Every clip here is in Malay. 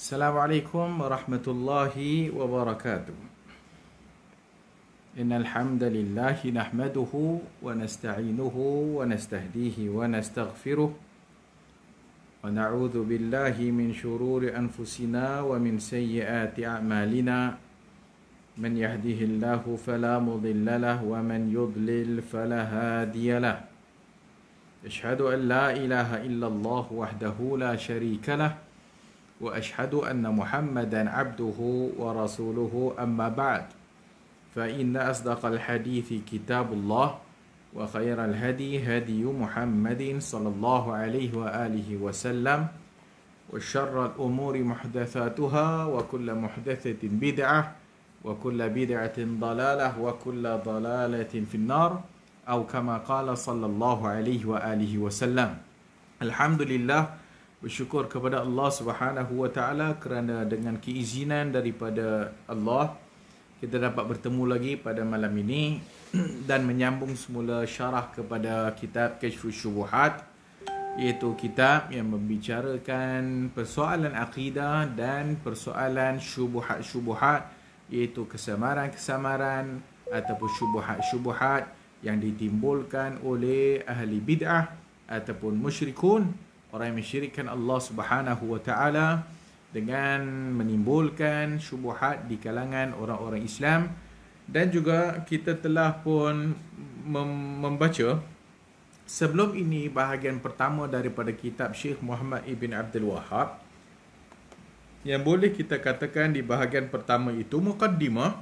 Assalamualaikum warahmatullahi wabarakatuh. Innal hamdalillah nahmaduhu wa nasta'inuhu wa nastahdihi wa nastaghfiruh wa na'udzu billahi min shururi anfusina wa min sayyiati a'malina. Man yahdihillahu fala mudilla lahu wa man yudlil fala hadiya lahu. Ashhadu an la ilaha illallah wahdahu la sharika lahu وأشهد أن محمدا عبده ورسوله أما بعد فإن أصدق الحديث كتاب الله وخير الهدي هدي محمد صلى الله عليه وآله وسلم وشر الأمور محدثاتها وكل محدثة بدعة وكل بدعة ضلالة وكل ضلالة في النار أو كما قال صلى الله عليه وآله وسلم. الحمد لله, bersyukur kepada Allah Subhanahu wa taala kerana dengan keizinan daripada Allah kita dapat bertemu lagi pada malam ini dan menyambung semula syarah kepada kitab Kashfus Syubuhat, iaitu kitab yang membicarakan persoalan akidah dan persoalan syubuhat-syubuhat, iaitu kesamaran-kesamaran ataupun syubuhat-syubuhat yang ditimbulkan oleh ahli bid'ah ataupun musyrikun, orang yang mensyirikkan Allah Subhanahu wa taala dengan menimbulkan syubhat di kalangan orang-orang Islam. Dan juga kita telah pun membaca sebelum ini bahagian pertama daripada kitab Syekh Muhammad Ibn Abdul Wahhab, yang boleh kita katakan di bahagian pertama itu muqaddimah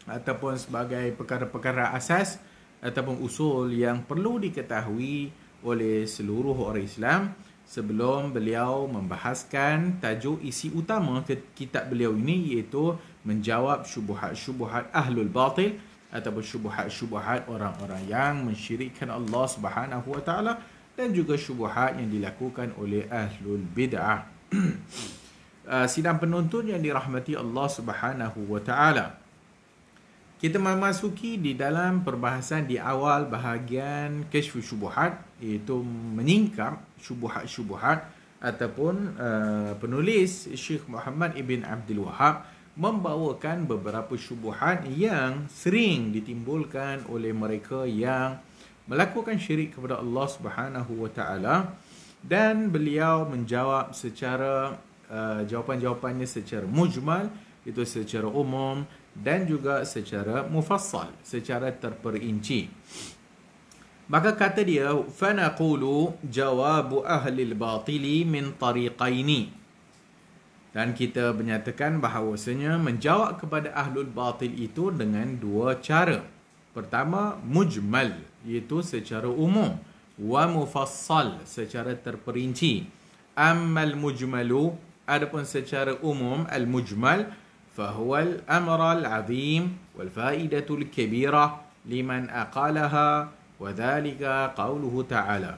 ataupun sebagai perkara-perkara asas ataupun usul yang perlu diketahui oleh seluruh orang Islam sebelum beliau membahaskan tajuk isi utama kitab beliau ini, iaitu menjawab syubhat-syubhat ahlul batil ataupun syubhat-syubhat orang-orang yang mensyirikkan Allah Subhanahu wa taala dan juga syubhat yang dilakukan oleh ahlul bid'ah. Sidang penonton yang dirahmati Allah Subhanahu wa taala, kita memasuki di dalam perbahasan di awal bahagian Kashfus Syubuhat, iaitu menyingkap syubuhat-syubuhat ataupun penulis Syekh Muhammad Ibn Abdul Wahhab membawakan beberapa syubuhat yang sering ditimbulkan oleh mereka yang melakukan syirik kepada Allah Subhanahu wa taala, dan beliau menjawab secara jawapan-jawapannya secara mujmal, itu secara umum, dan juga secara mufassal, secara terperinci. Maka kata dia, fanaqulu jawabu ahli al-batili min tariqaini, dan kita menyatakan bahawasanya menjawab kepada ahlul batil itu dengan dua cara. Pertama, mujmal, iaitu secara umum, wa mufassal, secara terperinci. Ammal mujmalu, adapun secara umum al-mujmal, فهو الأمر العظيم والفائدة الكبيرة لمن أقالها وذلك قوله تعالى,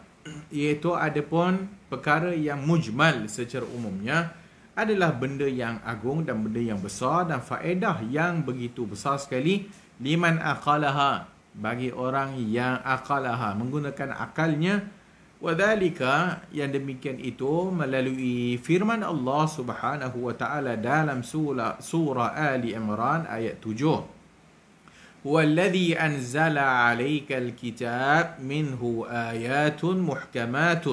iaitu adapun perkara yang mujmal secara umumnya adalah benda yang agung dan benda yang besar dan faedah yang begitu besar sekali, liman aqalaha, bagi orang yang aqalaha, menggunakan akalnya. Wadhalika, yang demikian itu melalui firman Allah Subhanahu wa taala dalam surah Ali Imran ayat 7. Walladhi anzala 'alaikal kitab minhu ayatun muhkamat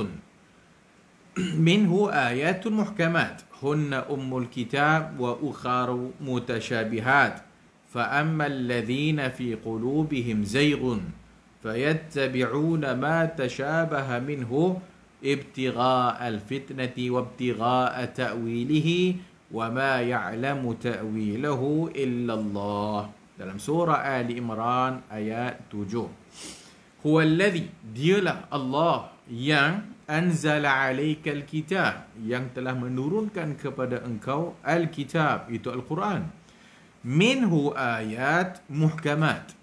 hunna ummul kitab wa ukharu mutashabihat fa ammal ladhina fi qulubihim zayghun فيتبعون ما تشابه منه ابتغاء الفتنة وابتغاء تأويله وما يعلم تأويله إلا الله. Dalam surah Ali Imran ayat 7. Huwa alladhi, dialah Allah yang anzala alaikal kitab, yang telah menurunkan kepada engkau al-kitab, itu Al-Quran. Minhu ayat muhkamat,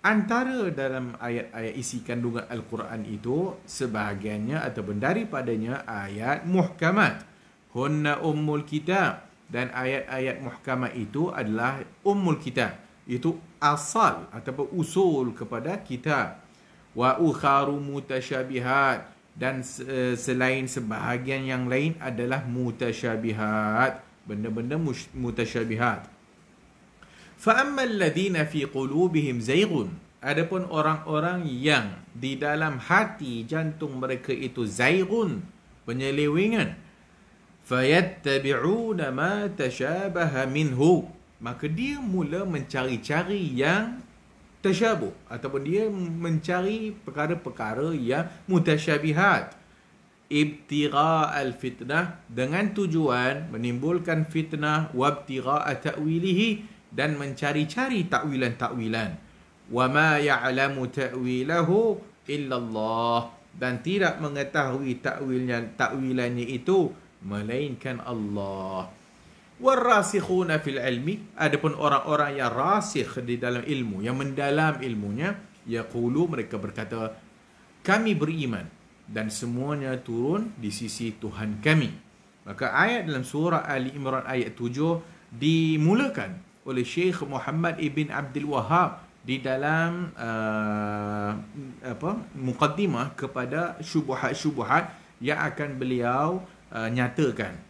antara dalam ayat-ayat isi kandungan Al-Quran itu sebahagiannya ataupun daripadanya ayat muhkamat. Hunna ummul kitab, dan ayat-ayat muhkamat itu adalah ummul kitab, itu asal ataupun usul kepada kitab. Wa ukharu mutasyabihat, dan selain sebahagian yang lain adalah mutasyabihat, benda-benda mutasyabihat. Fa ammal ladzina fi qulubihim zayghun, adapun orang-orang yang di dalam hati jantung mereka itu zayghun, penyelewengan, fayattabi'una ma tashabaha minhu, maka dia mula mencari-cari yang tasyabuh, ataupun dia mencari perkara-perkara yang mutasyabihat, ibtigha'al fitnah, dengan tujuan menimbulkan fitnah, wabtigha'a ta'wilihi, dan mencari-cari takwilan-takwilan, wa ma ya'lamu ta'wilahu illallah, dan tidak mengetahui takwilannya itu melainkan Allah. Warasikhuna fil ilmi, adapun orang-orang yang rasikh di dalam ilmu, yang mendalam ilmunya, yaqulu, mereka berkata, kami beriman dan semuanya turun di sisi Tuhan kami. Maka ayat dalam surah Ali Imran ayat 7 dimulakan oleh Syekh Muhammad ibn Abdul Wahhab di dalam muqaddimah kepada syubhat-syubhat yang akan beliau nyatakan.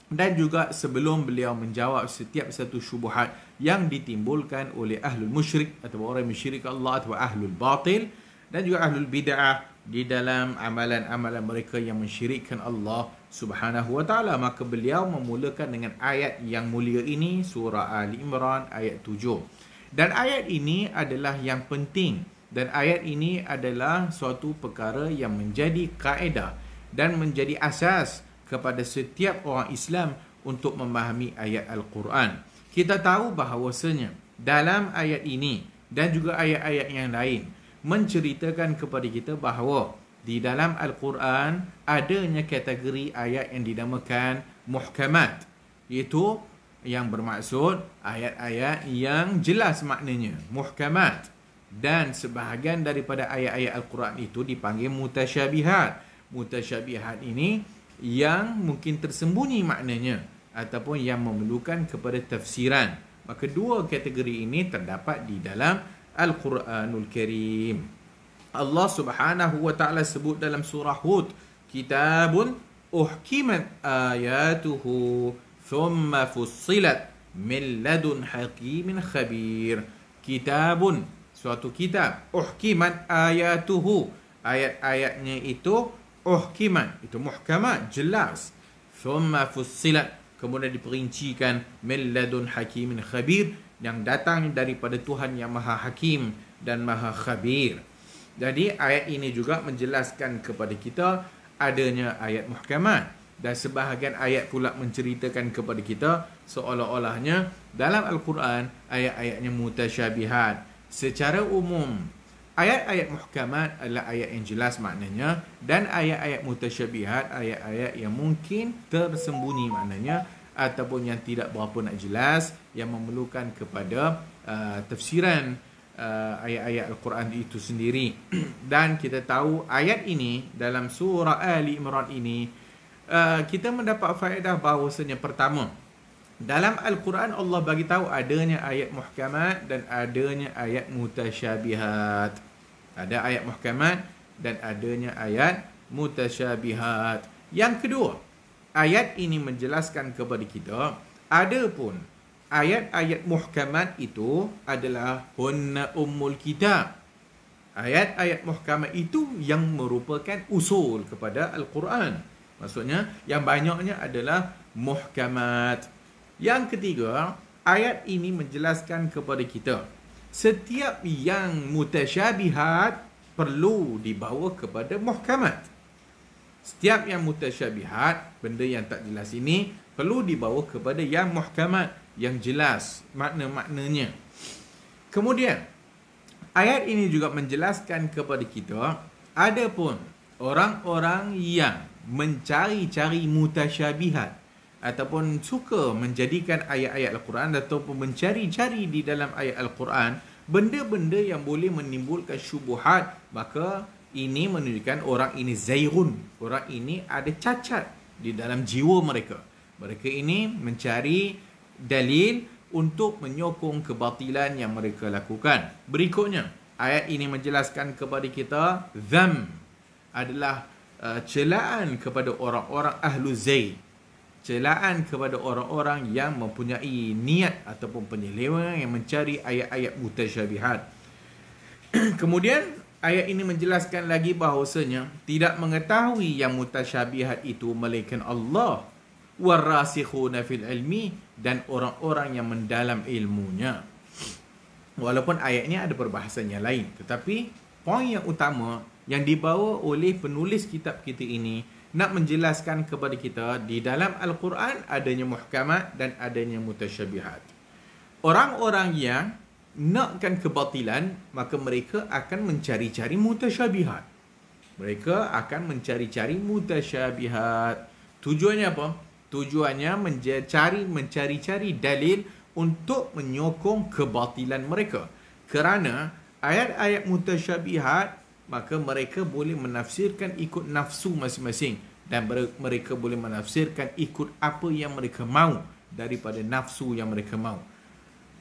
Dan juga sebelum beliau menjawab setiap satu syubhat yang ditimbulkan oleh ahlul musyrik atau orang musyrik Allah atau ahlul batil dan juga ahlul bid'ah di dalam amalan-amalan mereka yang mensyirikkan Allah Subhanahu wa taala. Maka beliau memulakan dengan ayat yang mulia ini, surah Ali Imran ayat 7. Dan ayat ini adalah yang penting, dan ayat ini adalah suatu perkara yang menjadi kaedah dan menjadi asas kepada setiap orang Islam untuk memahami ayat Al-Quran. Kita tahu bahawasanya dalam ayat ini dan juga ayat-ayat yang lain menceritakan kepada kita bahawa di dalam Al-Quran adanya kategori ayat yang dinamakan muhkamat, iaitu yang bermaksud ayat-ayat yang jelas maknanya, muhkamat. Dan sebahagian daripada ayat-ayat Al-Quran itu dipanggil mutasyabihat. Mutasyabihat ini yang mungkin tersembunyi maknanya ataupun yang memerlukan kepada tafsiran. Maka dua kategori ini terdapat di dalam Al-Quranul Karim. Allah Subhanahu wa taala sebut dalam surah Hud, kitabun uhkimat ayatuhu thumma fussilat min ladun hakimin khabir. Kitabun, suatu kitab, uhkimat ayatuhu, ayat-ayatnya itu uhkimat, itu muhkamat, jelas. Thumma fussilat, kemudian diperincikan, min ladun hakimin khabir, yang datang daripada Tuhan yang maha hakim dan maha khabir. Jadi ayat ini juga menjelaskan kepada kita adanya ayat muhkamat, dan sebahagian ayat pula menceritakan kepada kita seolah-olahnya dalam Al-Quran ayat-ayatnya mutasyabihat. Secara umum ayat-ayat muhkamat adalah ayat yang jelas maknanya, dan ayat-ayat mutasyabihat ayat-ayat yang mungkin tersembunyi maknanya ataupun yang tidak berapa nak jelas, yang memerlukan kepada tafsiran ayat-ayat Al-Quran itu sendiri. Dan kita tahu ayat ini dalam surah Ali Imran ini kita mendapat faedah bahawasanya, pertama, dalam Al-Quran Allah bagi tahu adanya ayat muhkamat dan adanya ayat mutasyabihat. Ada ayat muhkamat dan adanya ayat mutasyabihat. Yang kedua, ayat ini menjelaskan kepada kita adapun ayat-ayat muhkamat itu adalah hunna ummul kitab. Ayat-ayat muhkamat itu yang merupakan usul kepada Al-Quran. Maksudnya yang banyaknya adalah muhkamat. Yang ketiga, ayat ini menjelaskan kepada kita setiap yang mutasyabihat perlu dibawa kepada muhkamat. Setiap yang mutasyabihat, benda yang tak jelas ini, perlu dibawa kepada yang muhkamat, yang jelas makna-maknanya. Kemudian ayat ini juga menjelaskan kepada kita adapun orang-orang yang mencari-cari mutasyabihat ataupun suka menjadikan ayat-ayat Al-Quran ataupun mencari-cari di dalam ayat Al-Quran benda-benda yang boleh menimbulkan syubhat, maka ini menunjukkan orang ini zairun, orang ini ada cacat di dalam jiwa mereka. Mereka ini mencari dalil untuk menyokong kebatilan yang mereka lakukan. Berikutnya, ayat ini menjelaskan kepada kita dzam adalah celaan kepada orang-orang ahlu zaid, celaan kepada orang-orang yang mempunyai niat ataupun penyelewengan yang mencari ayat-ayat mutasyabihat. Kemudian ayat ini menjelaskan lagi bahawasanya tidak mengetahui yang mutasyabihat itu melainkan Allah, warasikhuna fil ilmi, dan orang-orang yang mendalam ilmunya. Walaupun ayatnya ada perbahasan yang lain, tetapi poin yang utama yang dibawa oleh penulis kitab kita ini nak menjelaskan kepada kita di dalam Al-Quran adanya muhkamat dan adanya mutasyabihat. Orang-orang yang nakkan kebatilan, maka mereka akan mencari-cari mutasyabihat. Mereka akan mencari-cari mutasyabihat. Tujuannya apa? Tujuannya mencari-cari dalil untuk menyokong kebatilan mereka. Kerana ayat-ayat mutasyabihat, maka mereka boleh menafsirkan ikut nafsu masing-masing, dan mereka boleh menafsirkan ikut apa yang mereka mahu daripada nafsu yang mereka mahu.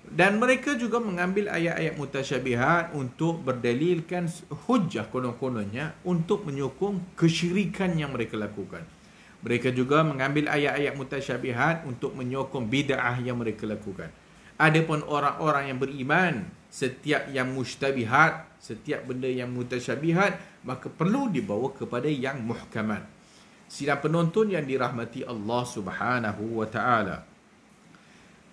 Dan mereka juga mengambil ayat-ayat mutasyabihat untuk berdalilkan hujah konon-kononnya untuk menyokong kesyirikan yang mereka lakukan. Mereka juga mengambil ayat-ayat mutasyabihat untuk menyokong bid'ah yang mereka lakukan. Adapun orang-orang yang beriman, setiap yang mustabihat, setiap benda yang mutasyabihat, maka perlu dibawa kepada yang muhkamat. Sidang penonton yang dirahmati Allah Subhanahu wa taala,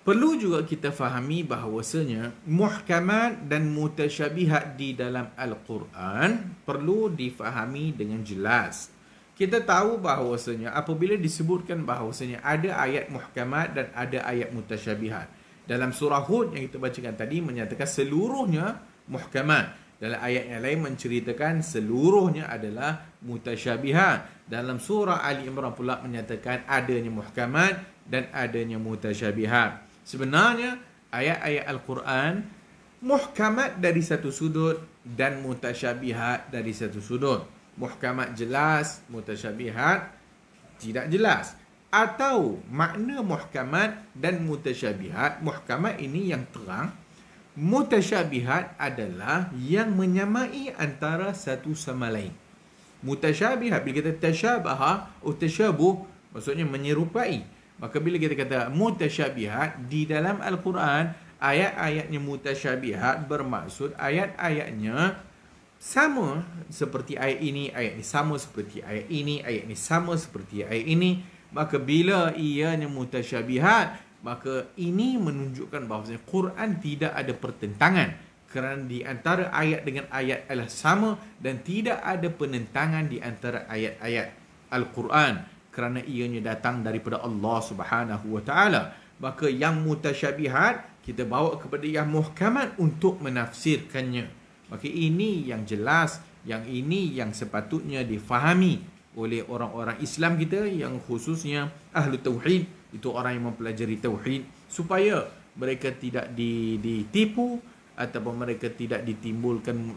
perlu juga kita fahami bahawasanya muhkamat dan mutasyabihat di dalam Al-Quran perlu difahami dengan jelas. Kita tahu bahawasanya apabila disebutkan bahawasanya ada ayat muhkamat dan ada ayat mutasyabihat. Dalam surah Hud yang kita bacakan tadi menyatakan seluruhnya muhkamat. Dalam ayat yang lain menceritakan seluruhnya adalah mutasyabihat. Dalam surah Ali Imran pula menyatakan adanya muhkamat dan adanya mutasyabihat. Sebenarnya ayat-ayat Al-Quran muhkamat dari satu sudut dan mutasyabihat dari satu sudut. Muhkamat jelas, mutasyabihat tidak jelas. Atau makna muhkamat dan mutasyabihat, muhkamat ini yang terang, mutasyabihat adalah yang menyamai antara satu sama lain. Mutasyabihat, bila kita tasyabaha atau tasyabuh, maksudnya menyerupai. Maka bila kita kata mutasyabihat di dalam Al-Quran, ayat-ayatnya mutasyabihat bermaksud ayat-ayatnya sama seperti ayat ini sama seperti ayat ini, ayat ini sama seperti ayat ini. Maka bila ianya mutasyabihat, maka ini menunjukkan bahawa Quran tidak ada pertentangan, kerana di antara ayat dengan ayat adalah sama, dan tidak ada penentangan di antara ayat-ayat Al-Quran, kerana ianya datang daripada Allah Subhanahu wa taala. Maka yang mutasyabihat kita bawa kepada yang muhkamat untuk menafsirkannya. Maka ini yang jelas, yang ini yang sepatutnya difahami oleh orang-orang Islam kita, yang khususnya ahlu tauhid, itu orang yang mempelajari tauhid, supaya mereka tidak ditipu ataupun mereka tidak ditimbulkan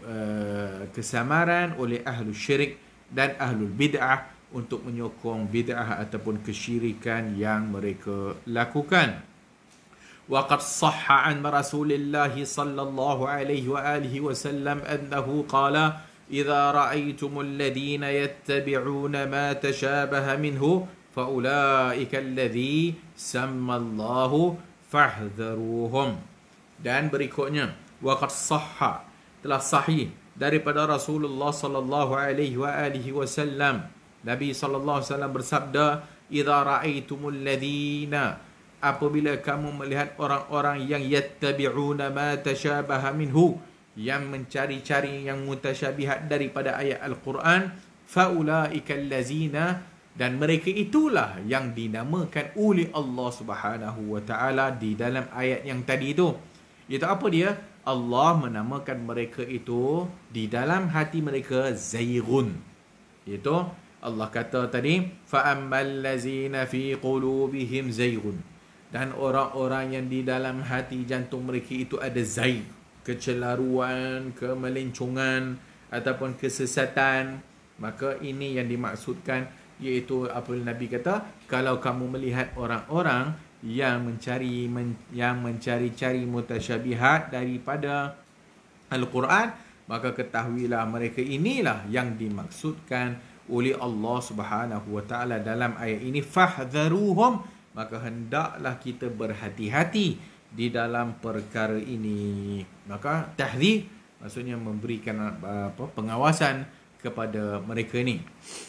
kesamaran oleh ahlu syirik dan ahlu bid'ah untuk menyokong bid'ah ataupun kesyirikan yang mereka lakukan. وقد صح عن رسول الله صلى الله عليه وآله وسلم أنه قال إذا رأيتم الذين يتبعون ما تشابه منه فأولئك الذي سمى الله فاحذروهم. Dan berikutnya, وقد صح, telah sahih daripada Rasulullah sallallahu alaihi wa alihi wasallam, Nabi sallallahu alaihi wasallam bersabda, إذا رأيتم الذين, apabila kamu melihat orang-orang yang yattabi'una ma tashabaha minhu, yang mencari-cari yang mutasyabihat daripada ayat Al-Quran, faulaika allazina, dan mereka itulah yang dinamakan oleh Allah Subhanahu wa taala di dalam ayat yang tadi itu. Itu apa dia? Allah menamakan mereka itu di dalam hati mereka zayghun. Itu Allah kata tadi, fa ammal ladzina fi qulubihim zayghun, dan orang-orang yang di dalam hati jantung mereka itu ada zaig, kecelaruan, kemelencongan ataupun kesesatan, maka ini yang dimaksudkan, iaitu apa Nabi kata, kalau kamu melihat orang-orang yang mencari-cari mutasyabihat daripada Al-Quran, maka ketahuilah mereka inilah yang dimaksudkan oleh Allah Subhanahu wa taala dalam ayat ini, fahdharuhum, maka hendaklah kita berhati-hati di dalam perkara ini. Maka tahdhir maksudnya memberikan pengawasan kepada mereka ni.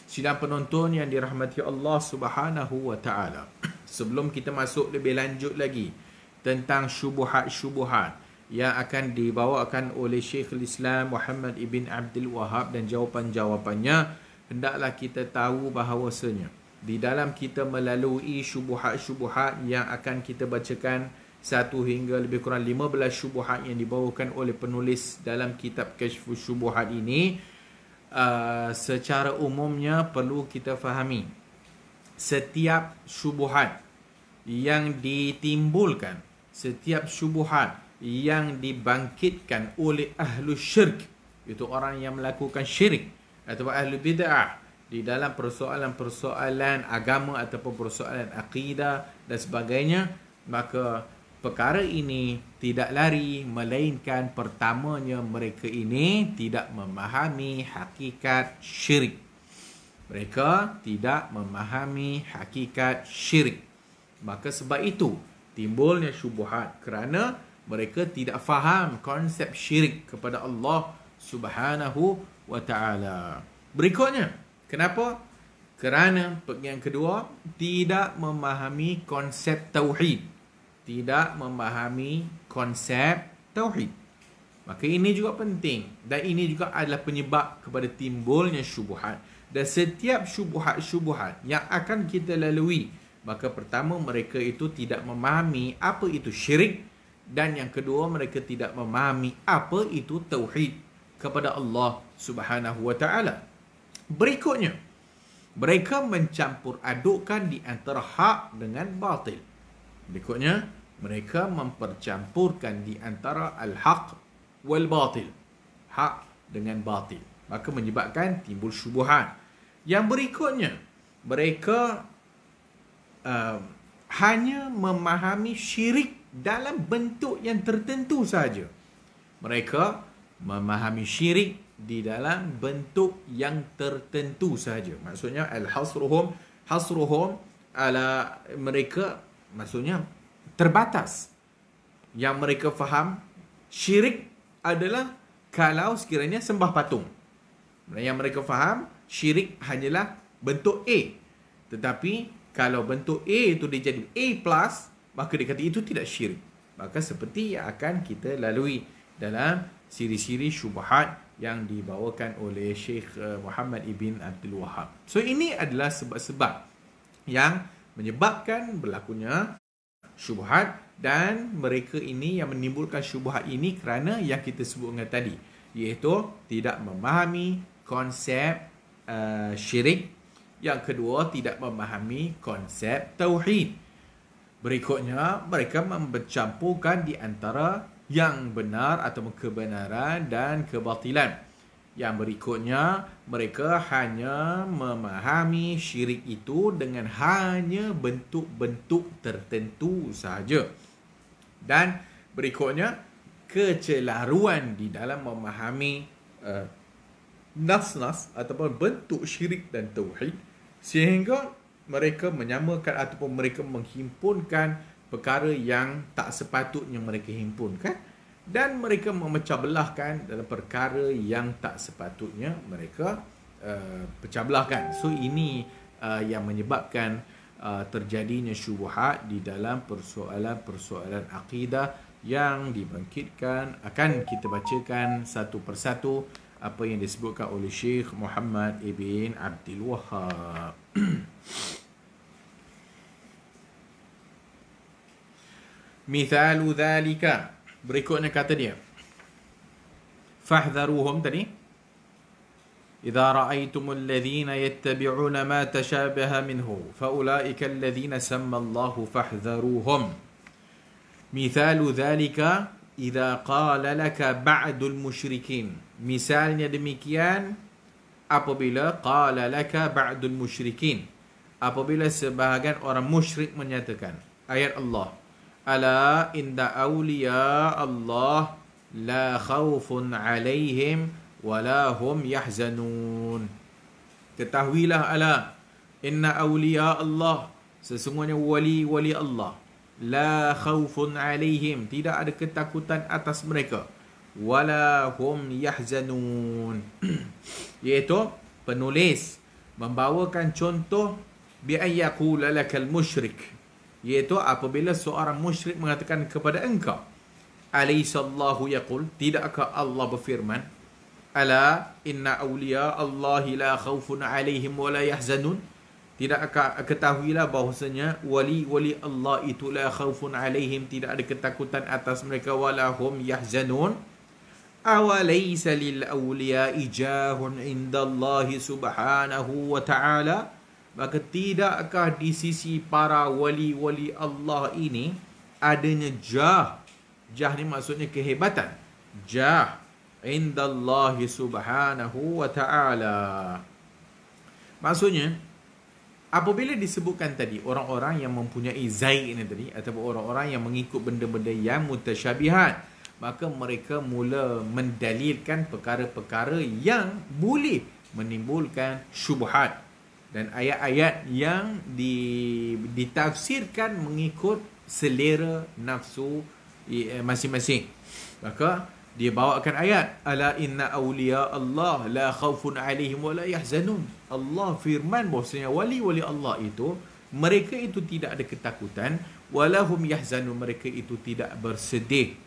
Sidang penonton yang dirahmati Allah Subhanahu wa taala, sebelum kita masuk lebih lanjut lagi tentang syubuhat-syubuhat yang akan dibawakan oleh Syekhul Islam Muhammad ibn Abdul Wahhab dan jawapan-jawapannya, hendaklah kita tahu bahawasanya di dalam kita melalui syubuhat-syubuhat yang akan kita bacakan, 1 hingga lebih kurang 15 syubuhat yang dibawakan oleh penulis dalam kitab Kashfus Syubuhat ini, secara umumnya perlu kita fahami setiap syubuhat yang ditimbulkan, setiap syubuhat yang dibangkitkan oleh ahlu syirk, itu orang yang melakukan syirik atau ahlu bid'ah di dalam persoalan-persoalan agama ataupun persoalan akidah dan sebagainya, maka perkara ini tidak lari melainkan pertamanya mereka ini tidak memahami hakikat syirik. Mereka tidak memahami hakikat syirik. Maka sebab itu timbulnya syubuhat, kerana mereka tidak faham konsep syirik kepada Allah Subhanahu wa taala. Berikutnya, kenapa? Kerana yang kedua, tidak memahami konsep tauhid. Tidak memahami konsep tauhid. Maka ini juga penting, dan ini juga adalah penyebab kepada timbulnya syubuhat. Dan setiap syubuhat-syubuhat yang akan kita lalui, maka pertama mereka itu tidak memahami apa itu syirik, dan yang kedua mereka tidak memahami apa itu tauhid kepada Allah Subhanahu wa taala. Berikutnya, mereka mencampur adukkan di antara hak dengan batil. Berikutnya, mereka mempercampurkan di antara al-haq wal batil, hak dengan batil, maka menyebabkan timbul syubuhat. Yang berikutnya, mereka hanya memahami syirik dalam bentuk yang tertentu sahaja. Mereka memahami syirik di dalam bentuk yang tertentu sahaja. Maksudnya hasruhum ala mereka, maksudnya terbatas. Yang mereka faham syirik adalah kalau sekiranya sembah patung. Yang mereka faham syirik hanyalah bentuk A. Tetapi kalau bentuk A itu dia jadi A+, maka dia kata itu tidak syirik. Maka seperti yang akan kita lalui dalam siri-siri syubhat yang dibawakan oleh Syekh Muhammad ibn Abdul Wahhab. So ini adalah sebab-sebab yang menyebabkan berlakunya syubhat, dan mereka ini yang menimbulkan syubhat ini kerana yang kita sebutkan tadi, iaitu tidak memahami konsep syirik. Yang kedua, tidak memahami konsep tauhid. Berikutnya, mereka mencampurkan di antara yang benar atau kebenaran dan kebatilan. Yang berikutnya, mereka hanya memahami syirik itu dengan hanya bentuk-bentuk tertentu sahaja. Dan berikutnya, kecelaruan di dalam memahami nas-nas ataupun bentuk syirik dan tauhid, sehingga mereka menyamakan ataupun mereka menghimpunkan perkara yang tak sepatutnya mereka himpunkan, dan mereka memecah belahkan dalam perkara yang tak sepatutnya mereka pecah belahkan. So ini yang menyebabkan terjadinya syubhat di dalam persoalan-persoalan akidah yang dibangkitkan. Akan kita bacakan satu persatu apa yang disebutkan oleh Syekh Muhammad ibn Abdul Wahhab. Mithalu dhalika, berikutnya kata dia, fahdharuhum tadi, idza ra'aytumul ladzina yattabi'una ma tashabaha minhu faulaika alladzina samma Allahu fahdharuhum. Mithalu dhalika idza qala laka ba'dul musyrikin, misalnya demikian apabila qala laka ba'dul musyrikin, apabila sebahagian orang musyrik menyatakan, ayat Allah, ala inda awliya Allah la khawfun alaihim wa la hum yahzanun. ketahuilah ala inna awliya Allah, sesungguhnya wali-wali Allah, la khawfun alaihim, tidak ada ketakutan atas mereka, wala hum yahzanun. Iaitu penulis membawakan contoh bi ayyaqul lakal musyrik, iaitu apabila seorang musyrik mengatakan kepada engkau, alaisallahu yaqul, tidakkah Allah berfirman, ala inna awliya Allahi la khawfun alaihim wa la yahzanun, tidakkah ketahuilah bahwasanya wali-wali Allah itu la khawfun alaihim, tidak ada ketakutan atas mereka, wala hum yahzanun. Awalaysa lil awliya'i jahun indallahi subhanahu wa ta'ala, maka tidakkah di sisi para wali-wali Allah ini adanya jah. Jah ni maksudnya kehebatan. Jah indallahi subhanahu wa ta'ala. Maksudnya, apabila disebutkan tadi orang-orang yang mempunyai zai ini tadi, ataupun orang-orang yang mengikut benda-benda yang mutasyabihat, maka mereka mula mendalilkan perkara-perkara yang boleh menimbulkan syubhat, dan ayat-ayat yang ditafsirkan mengikut selera nafsu masing-masing. Maka dia bawakan ayat, ala inna awliya Allah la khawfun alaihim wa la yahzanun. Allah firman bahwasanya wali-wali Allah itu, mereka itu tidak ada ketakutan, walahum yahzanun, mereka itu tidak bersedih.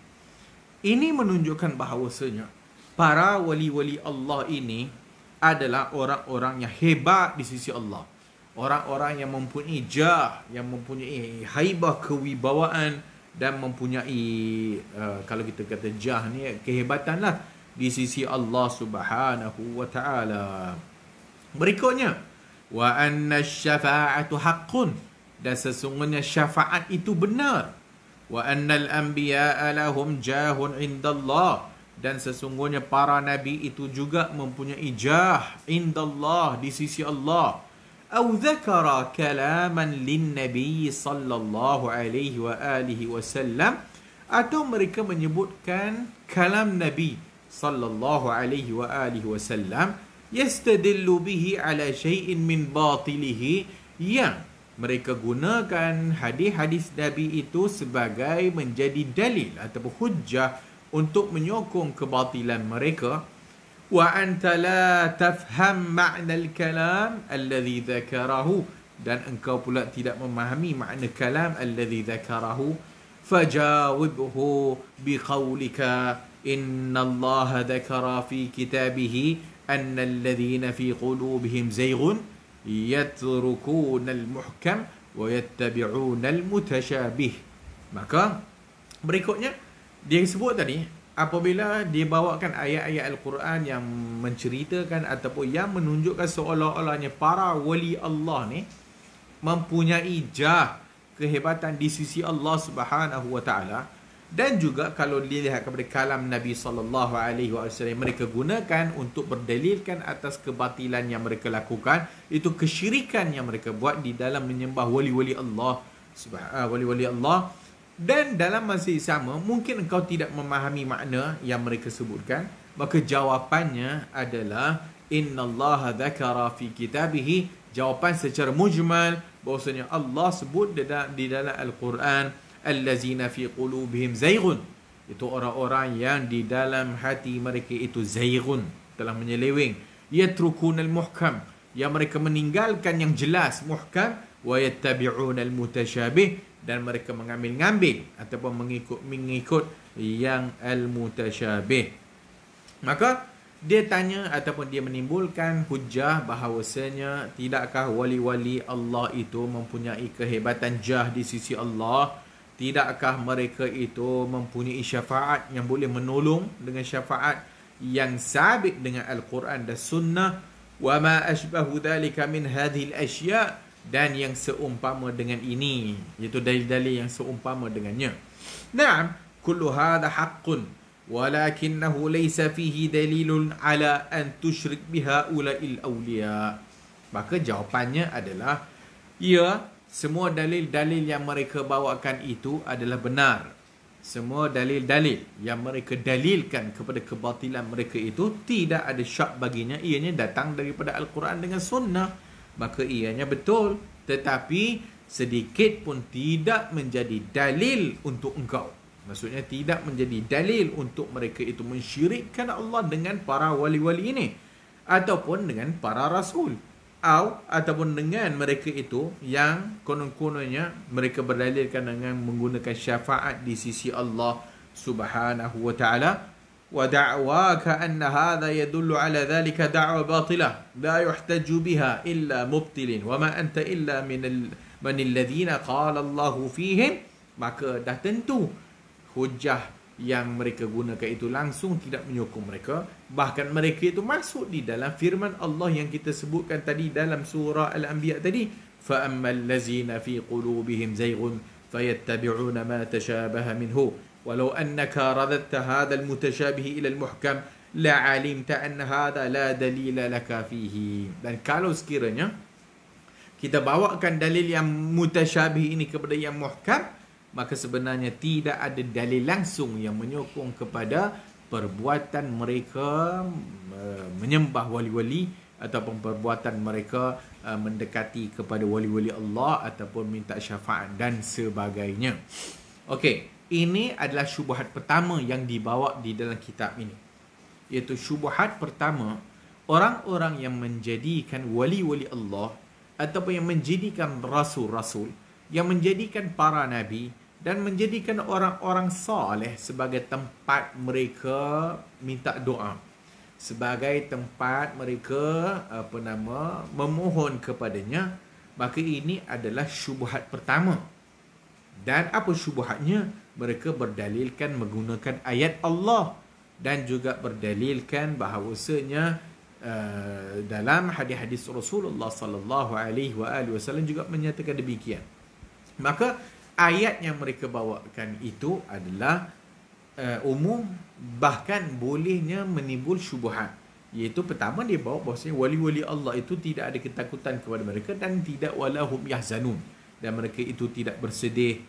Ini menunjukkan bahawasanya para wali-wali Allah ini adalah orang-orang yang hebat di sisi Allah, orang-orang yang mempunyai jah, yang mempunyai haibah kewibawaan, dan mempunyai kalau kita kata jah ni kehebatan lah di sisi Allah subhanahu wa ta'ala. Berikutnya, wa anna syafa'atu haqqun, dan sesungguhnya syafaat itu benar. Wa annal anbiya'a lahum jahun indallah, dan sesungguhnya para nabi itu juga mempunyai jah indallah, di sisi Allah. أو ذكر كلاما للنبي صلى الله عليه وآله وسلم, atau mereka menyebutkan kalam Nabi sallallahu alaihi wa alihi wasallam, yastadillu bihi ala syai'in min batilihi, yang mereka gunakan hadis-hadis Nabi itu sebagai menjadi dalil ataupun hujjah untuk menyokong kebatilan mereka. Wa anta la tafham ma'na al-kalam alladhi dhakarahu, dan engkau pula tidak memahami makna kalam alladhi dhakarahu. Fajawibhu biqawlika inna Allah dhakara fi kitabihi anna alladhina fi qulubihim zayghun yatrukuna al-muhkam wa yattabi'una al-mutashabih. Maka berikutnya dia sebut tadi, apabila dia bawakan ayat-ayat Al-Quran yang menceritakan ataupun yang menunjukkan seolah-olahnya para wali Allah ni mempunyai jah, kehebatan di sisi Allah Subhanahu wa taala, dan juga kalau dilihat kepada kalam Nabi sallallahu alaihi wasallam, mereka gunakan untuk berdalilkan atas kebatilan yang mereka lakukan, itu kesyirikan yang mereka buat di dalam menyembah wali-wali Allah, wali-wali Allah. Dan dalam masa yang sama, mungkin engkau tidak memahami makna yang mereka sebutkan, maka jawapannya adalah innallaha dzakara fi kitabihi. Jawapan secara mujmal bahwasanya Allah sebut di dalam Al-Quran, allazina fi qulubihim zayghun, itu orang-orang yang di dalam hati mereka itu zayghun, telah menyeleweng. Yatrukunal muhkam, yang mereka meninggalkan yang jelas muhkam, wa yattabi'unal mutasyabih, dan mereka mengambil-ngambil ataupun mengikut yang al-mutasyabih. Maka dia tanya ataupun dia menimbulkan hujah bahawasanya tidakkah wali-wali Allah itu mempunyai kehebatan jah di sisi Allah? Tidakkah mereka itu mempunyai syafaat yang boleh menolong dengan syafaat yang sabit dengan Al-Quran dan Sunnah? Wa ma ashbahu dhalika min hadhil asya', dan yang seumpama dengan ini, iaitu dalil-dalil yang seumpama dengannya. Naam, kullu hadha haqqun, walakinnahu laysa fihi dalilun ala an tusyrik biha ula'il awliya. Maka jawapannya adalah, ya, semua dalil-dalil yang mereka bawakan itu adalah benar, semua dalil-dalil yang mereka dalilkan kepada kebatilan mereka itu tidak ada syak baginya, ianya datang daripada Al-Quran dengan sunnah, maka ianya betul, tetapi sedikit pun tidak menjadi dalil untuk engkau. Maksudnya tidak menjadi dalil untuk mereka itu mensyirikkan Allah dengan para wali-wali ini, ataupun dengan para rasul, ataupun dengan mereka itu yang konon-kononnya mereka berdalilkan dengan menggunakan syafaat di sisi Allah Subhanahu wa taala. Wa da'waka anna hadha yadullu ala dhalika da'wa batilah la yuhtaju biha illa mubtilin wa ma anta illa min alladhina qala Allah fihim. Maka dah tentu hujah yang mereka gunakan itu langsung tidak menyokong mereka. Bahkan mereka itu masuk di dalam firman Allah yang kita sebutkan tadi dalam surah Al-Anbiya tadi. فَأَمَّا الَّذِينَ فِي قُلُوبِهِمْ زَيْغٌ فَيَتَّبِعُونَ مَا تَشَابَهَ مِنْهُ وَلَوْ أَنَّكَ رَدَدْتَ هَذَا الْمُتَشَابِهِ إِلَى الْمُحْكَمِ لَعَلِمْتَ أَنَّ هَذَا لَا دَلِيلَ لَكَ فِيهِ. Dan kalau sekiranya kita bawakan dalil yang mutasyabih ini kepada yang muhkam, maka sebenarnya tidak ada dalil langsung yang menyokong kepada perbuatan mereka menyembah wali-wali, ataupun perbuatan mereka mendekati kepada wali-wali Allah, ataupun minta syafaat dan sebagainya. Okey, ini adalah syubhat pertama yang dibawa di dalam kitab ini. Iaitu syubhat pertama, orang-orang yang menjadikan wali-wali Allah ataupun yang menjadikan rasul-rasul, yang menjadikan para nabi dan menjadikan orang-orang saleh sebagai tempat mereka minta doa, sebagai tempat mereka memohon kepadanya, maka ini adalah syubhat pertama. Dan apa syubhatnya? Mereka berdalilkan menggunakan ayat Allah dan juga berdalilkan bahawasanya dalam hadis-hadis Rasulullah sallallahu alaihi wasallam juga menyatakan demikian. Maka ayat yang mereka bawakan itu adalah umum, bahkan bolehnya menimbul syubhat. Iaitu pertama, dia bawa bahawasanya wali-wali Allah itu tidak ada ketakutan kepada mereka dan tidak walahum yahzanun, dan mereka itu tidak bersedih.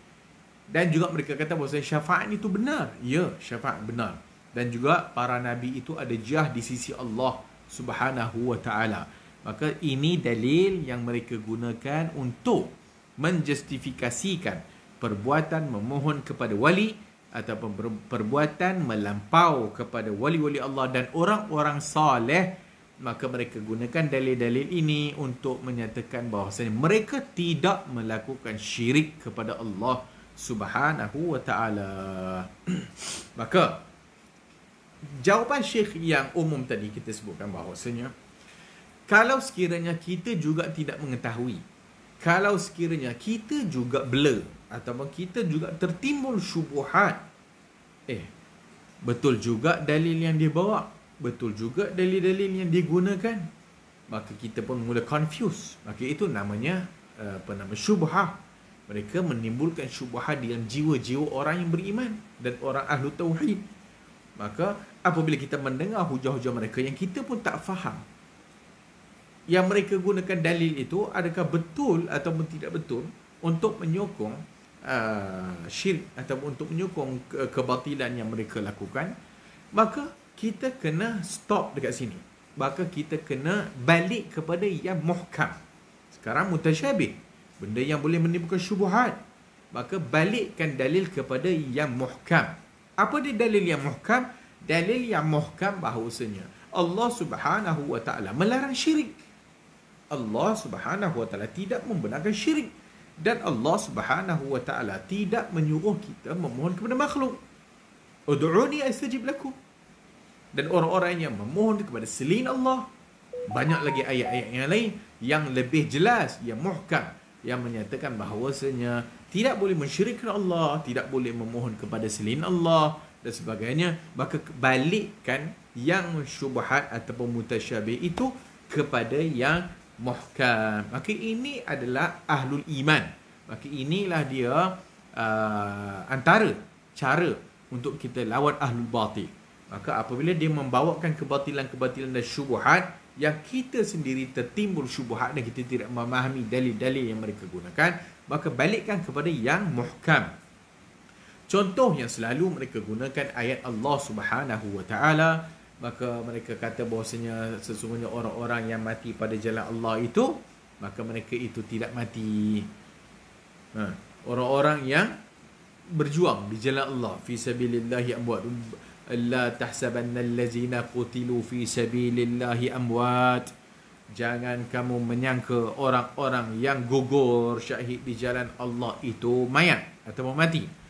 Dan juga mereka kata bahawasanya syafaat itu benar. Ya, syafaat benar. Dan juga para nabi itu ada jah di sisi Allah Subhanahu wa ta'ala. Maka ini dalil yang mereka gunakan untuk menjustifikasikan perbuatan memohon kepada wali ataupun perbuatan melampau kepada wali-wali Allah dan orang-orang saleh. Maka mereka gunakan dalil-dalil ini untuk menyatakan bahawasanya mereka tidak melakukan syirik kepada Allah Subhanahu wa ta'ala. Maka jawapan Syekh yang umum tadi kita sebutkan bahawasanya, kalau sekiranya kita juga tidak mengetahui, kalau sekiranya kita juga blur ataupun kita juga tertimbul syubhat, betul juga dalil yang dia bawa, betul juga dalil-dalil yang digunakan, maka kita pun mula confuse. Maka itu namanya syubhah. Mereka menimbulkan syubhat dalam jiwa-jiwa orang yang beriman dan orang ahlu tauhid. Maka apabila kita mendengar hujah-hujah mereka yang kita pun tak faham, yang mereka gunakan dalil itu adakah betul ataupun tidak betul untuk menyokong syirik ataupun untuk menyokong kebatilan yang mereka lakukan, maka kita kena stop dekat sini. Maka kita kena balik kepada yang muhkam. Sekarang mutasyabih, benda yang boleh menimbulkan syubhat, maka balikkan dalil kepada yang muhkam. Apa dia dalil yang muhkam? Dalil yang muhkam bahawasanya Allah Subhanahu wa ta'ala melarang syirik. Allah Subhanahu wa ta'ala tidak membenarkan syirik. Dan Allah Subhanahu wa ta'ala tidak menyuruh kita memohon kepada makhluk. Ud'uni astajib lakum. Dan orang-orang yang memohon kepada selain Allah, banyak lagi ayat-ayat yang lain yang lebih jelas, yang muhkam, yang menyatakan bahawasanya tidak boleh mensyirikkan Allah, tidak boleh memohon kepada selain Allah dan sebagainya. Maka balikkan yang syubhat ataupun mutasyabih itu kepada yang muhkam. Maka ini adalah ahlul iman. Maka inilah dia antara cara untuk kita lawan ahlul batil. Maka apabila dia membawakan kebatilan-kebatilan dan syubhat yang kita sendiri tertimbul syubhat dan kita tidak memahami dalil-dalil yang mereka gunakan, maka balikkan kepada yang muhkam. Contoh yang selalu mereka gunakan ayat Allah Subhanahu wa taala, maka mereka kata bahawasanya sesungguhnya orang-orang yang mati pada jalan Allah itu, maka mereka itu tidak mati. Orang-orang yang berjuang di jalan Allah, fi sabilillahi amwat, la tahsabanna allazina qutilu fi sabilillahi amwat. Jangan kamu menyangka orang-orang yang gugur syahid di jalan Allah itu mayat atau mati.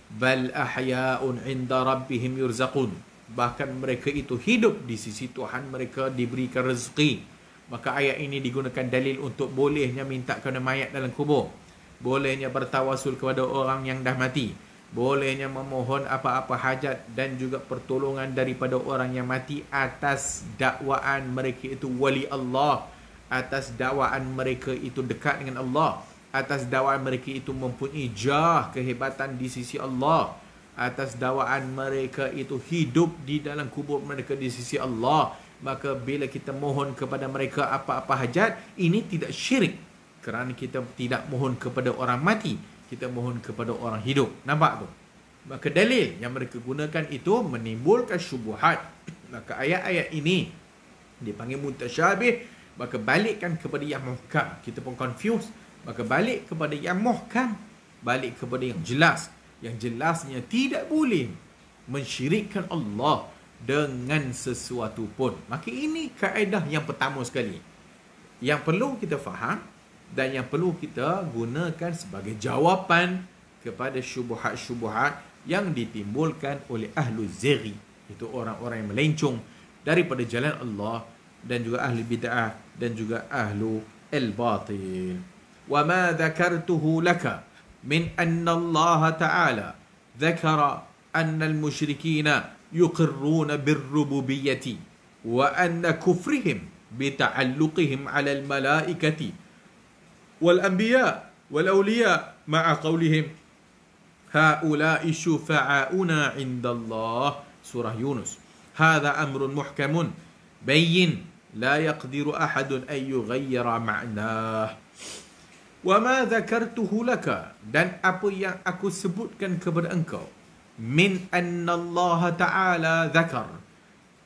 Bal ahya'un 'inda rabbihim yurzaqun. Bahkan mereka itu hidup di sisi Tuhan mereka, diberikan rezeki. Maka ayat ini digunakan dalil untuk bolehnya minta kepada mayat dalam kubur, bolehnya bertawasul kepada orang yang dah mati, bolehnya memohon apa-apa hajat dan juga pertolongan daripada orang yang mati atas dakwaan mereka itu wali Allah, atas dakwaan mereka itu dekat dengan Allah, atas dakwaan mereka itu mempunyai jah, kehebatan di sisi Allah, atas dakwaan mereka itu hidup di dalam kubur mereka di sisi Allah. Maka bila kita mohon kepada mereka apa-apa hajat, ini tidak syirik, kerana kita tidak mohon kepada orang mati, kita mohon kepada orang hidup. Nampak tu? Maka dalil yang mereka gunakan itu menimbulkan syubhat. Maka ayat-ayat ini dipanggil mutasyabih. Maka balikkan kepada yang muhkam. Kita pun confused, maka balik kepada yang muhkam, balik kepada yang jelas. Yang jelasnya tidak boleh mensyirikkan Allah dengan sesuatu pun. Maka ini kaedah yang pertama sekali yang perlu kita faham dan yang perlu kita gunakan sebagai jawapan kepada syubhat-syubhat yang ditimbulkan oleh ahlu zighi, itu orang-orang yang melencong daripada jalan Allah, dan juga ahli bid'ah dan juga ahlu al-batil. Wa ma dzakartuhu laka min anna Allah ta'ala dzakara anna al-musyrikina yuqirruna bir-rububiyyati wa anna kufrihim bita'alluqihim 'ala al-malaikati wal anbiya wal awliya ma'a qawlihim haula'i syufa'auna 'inda Allah. Surah Yunus. Hadha amrun muhkamun bayyin la yaqdiru ahadun an yughayyira ma'nah. Wa ma dzakartuhu laka, dan apa yang aku sebutkan kepada engkau, min anna Allah Ta'ala dzakar,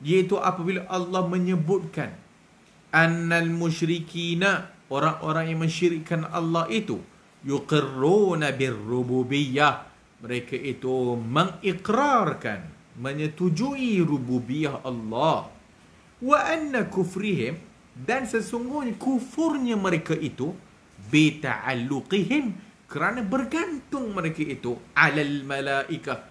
iaitu apabila Allah menyebutkan annal musyrikina, orang-orang yang mensyirikkan Allah itu, yuqirruna birrububiyyah, mereka itu mengikrarkan, menyetujui rububiyah Allah. Wa anna kufrihim, dan sesungguhnya kufurnya mereka itu, bita'alluqihim, kerana bergantung mereka itu, alal malaikah,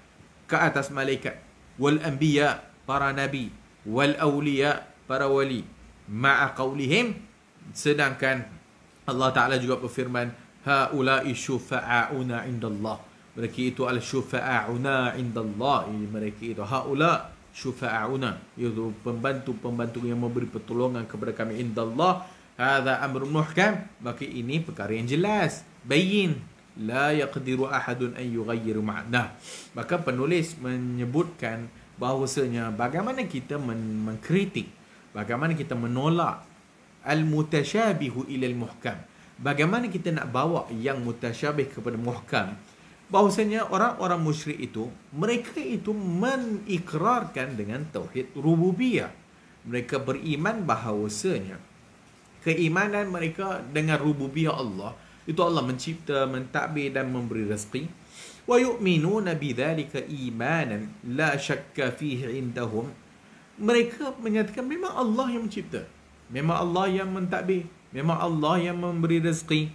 ke atas malaikat, wal anbiya, para nabi, wal awliya, para wali, ma'a qawlihim, sedangkan Allah Ta'ala juga berfirman, haula'i syufa'auna indallah, mereka itu al syufa'auna indallah, mereka itu haula syufa'auna, iaitu pembantu-pembantu yang memberi pertolongan kepada kami indallah. Hadza amrun muhkam, maka ini perkara yang jelas, bayyin la yaqdiru ahadun an yughayyir ma'nah. Maka penulis menyebutkan bahawasanya bagaimana kita mengkritik, bagaimana kita menolak al-mutasyabihu ila al-muhkam, bagaimana kita nak bawa yang mutasyabih kepada muhkam. Bahawasanya orang-orang musyrik itu, mereka itu mengikrarkan dengan tauhid rububiyah. Mereka beriman bahawasanya keimanan mereka dengan rububiyah Allah, itu Allah mencipta, mentadbir dan memberi rezeki. Wa yu'minuna bidzalika imanan la syakka fihi indahum, mereka menyatakan memang Allah yang mencipta, memang Allah yang mentadbir, memang Allah yang memberi rezeki.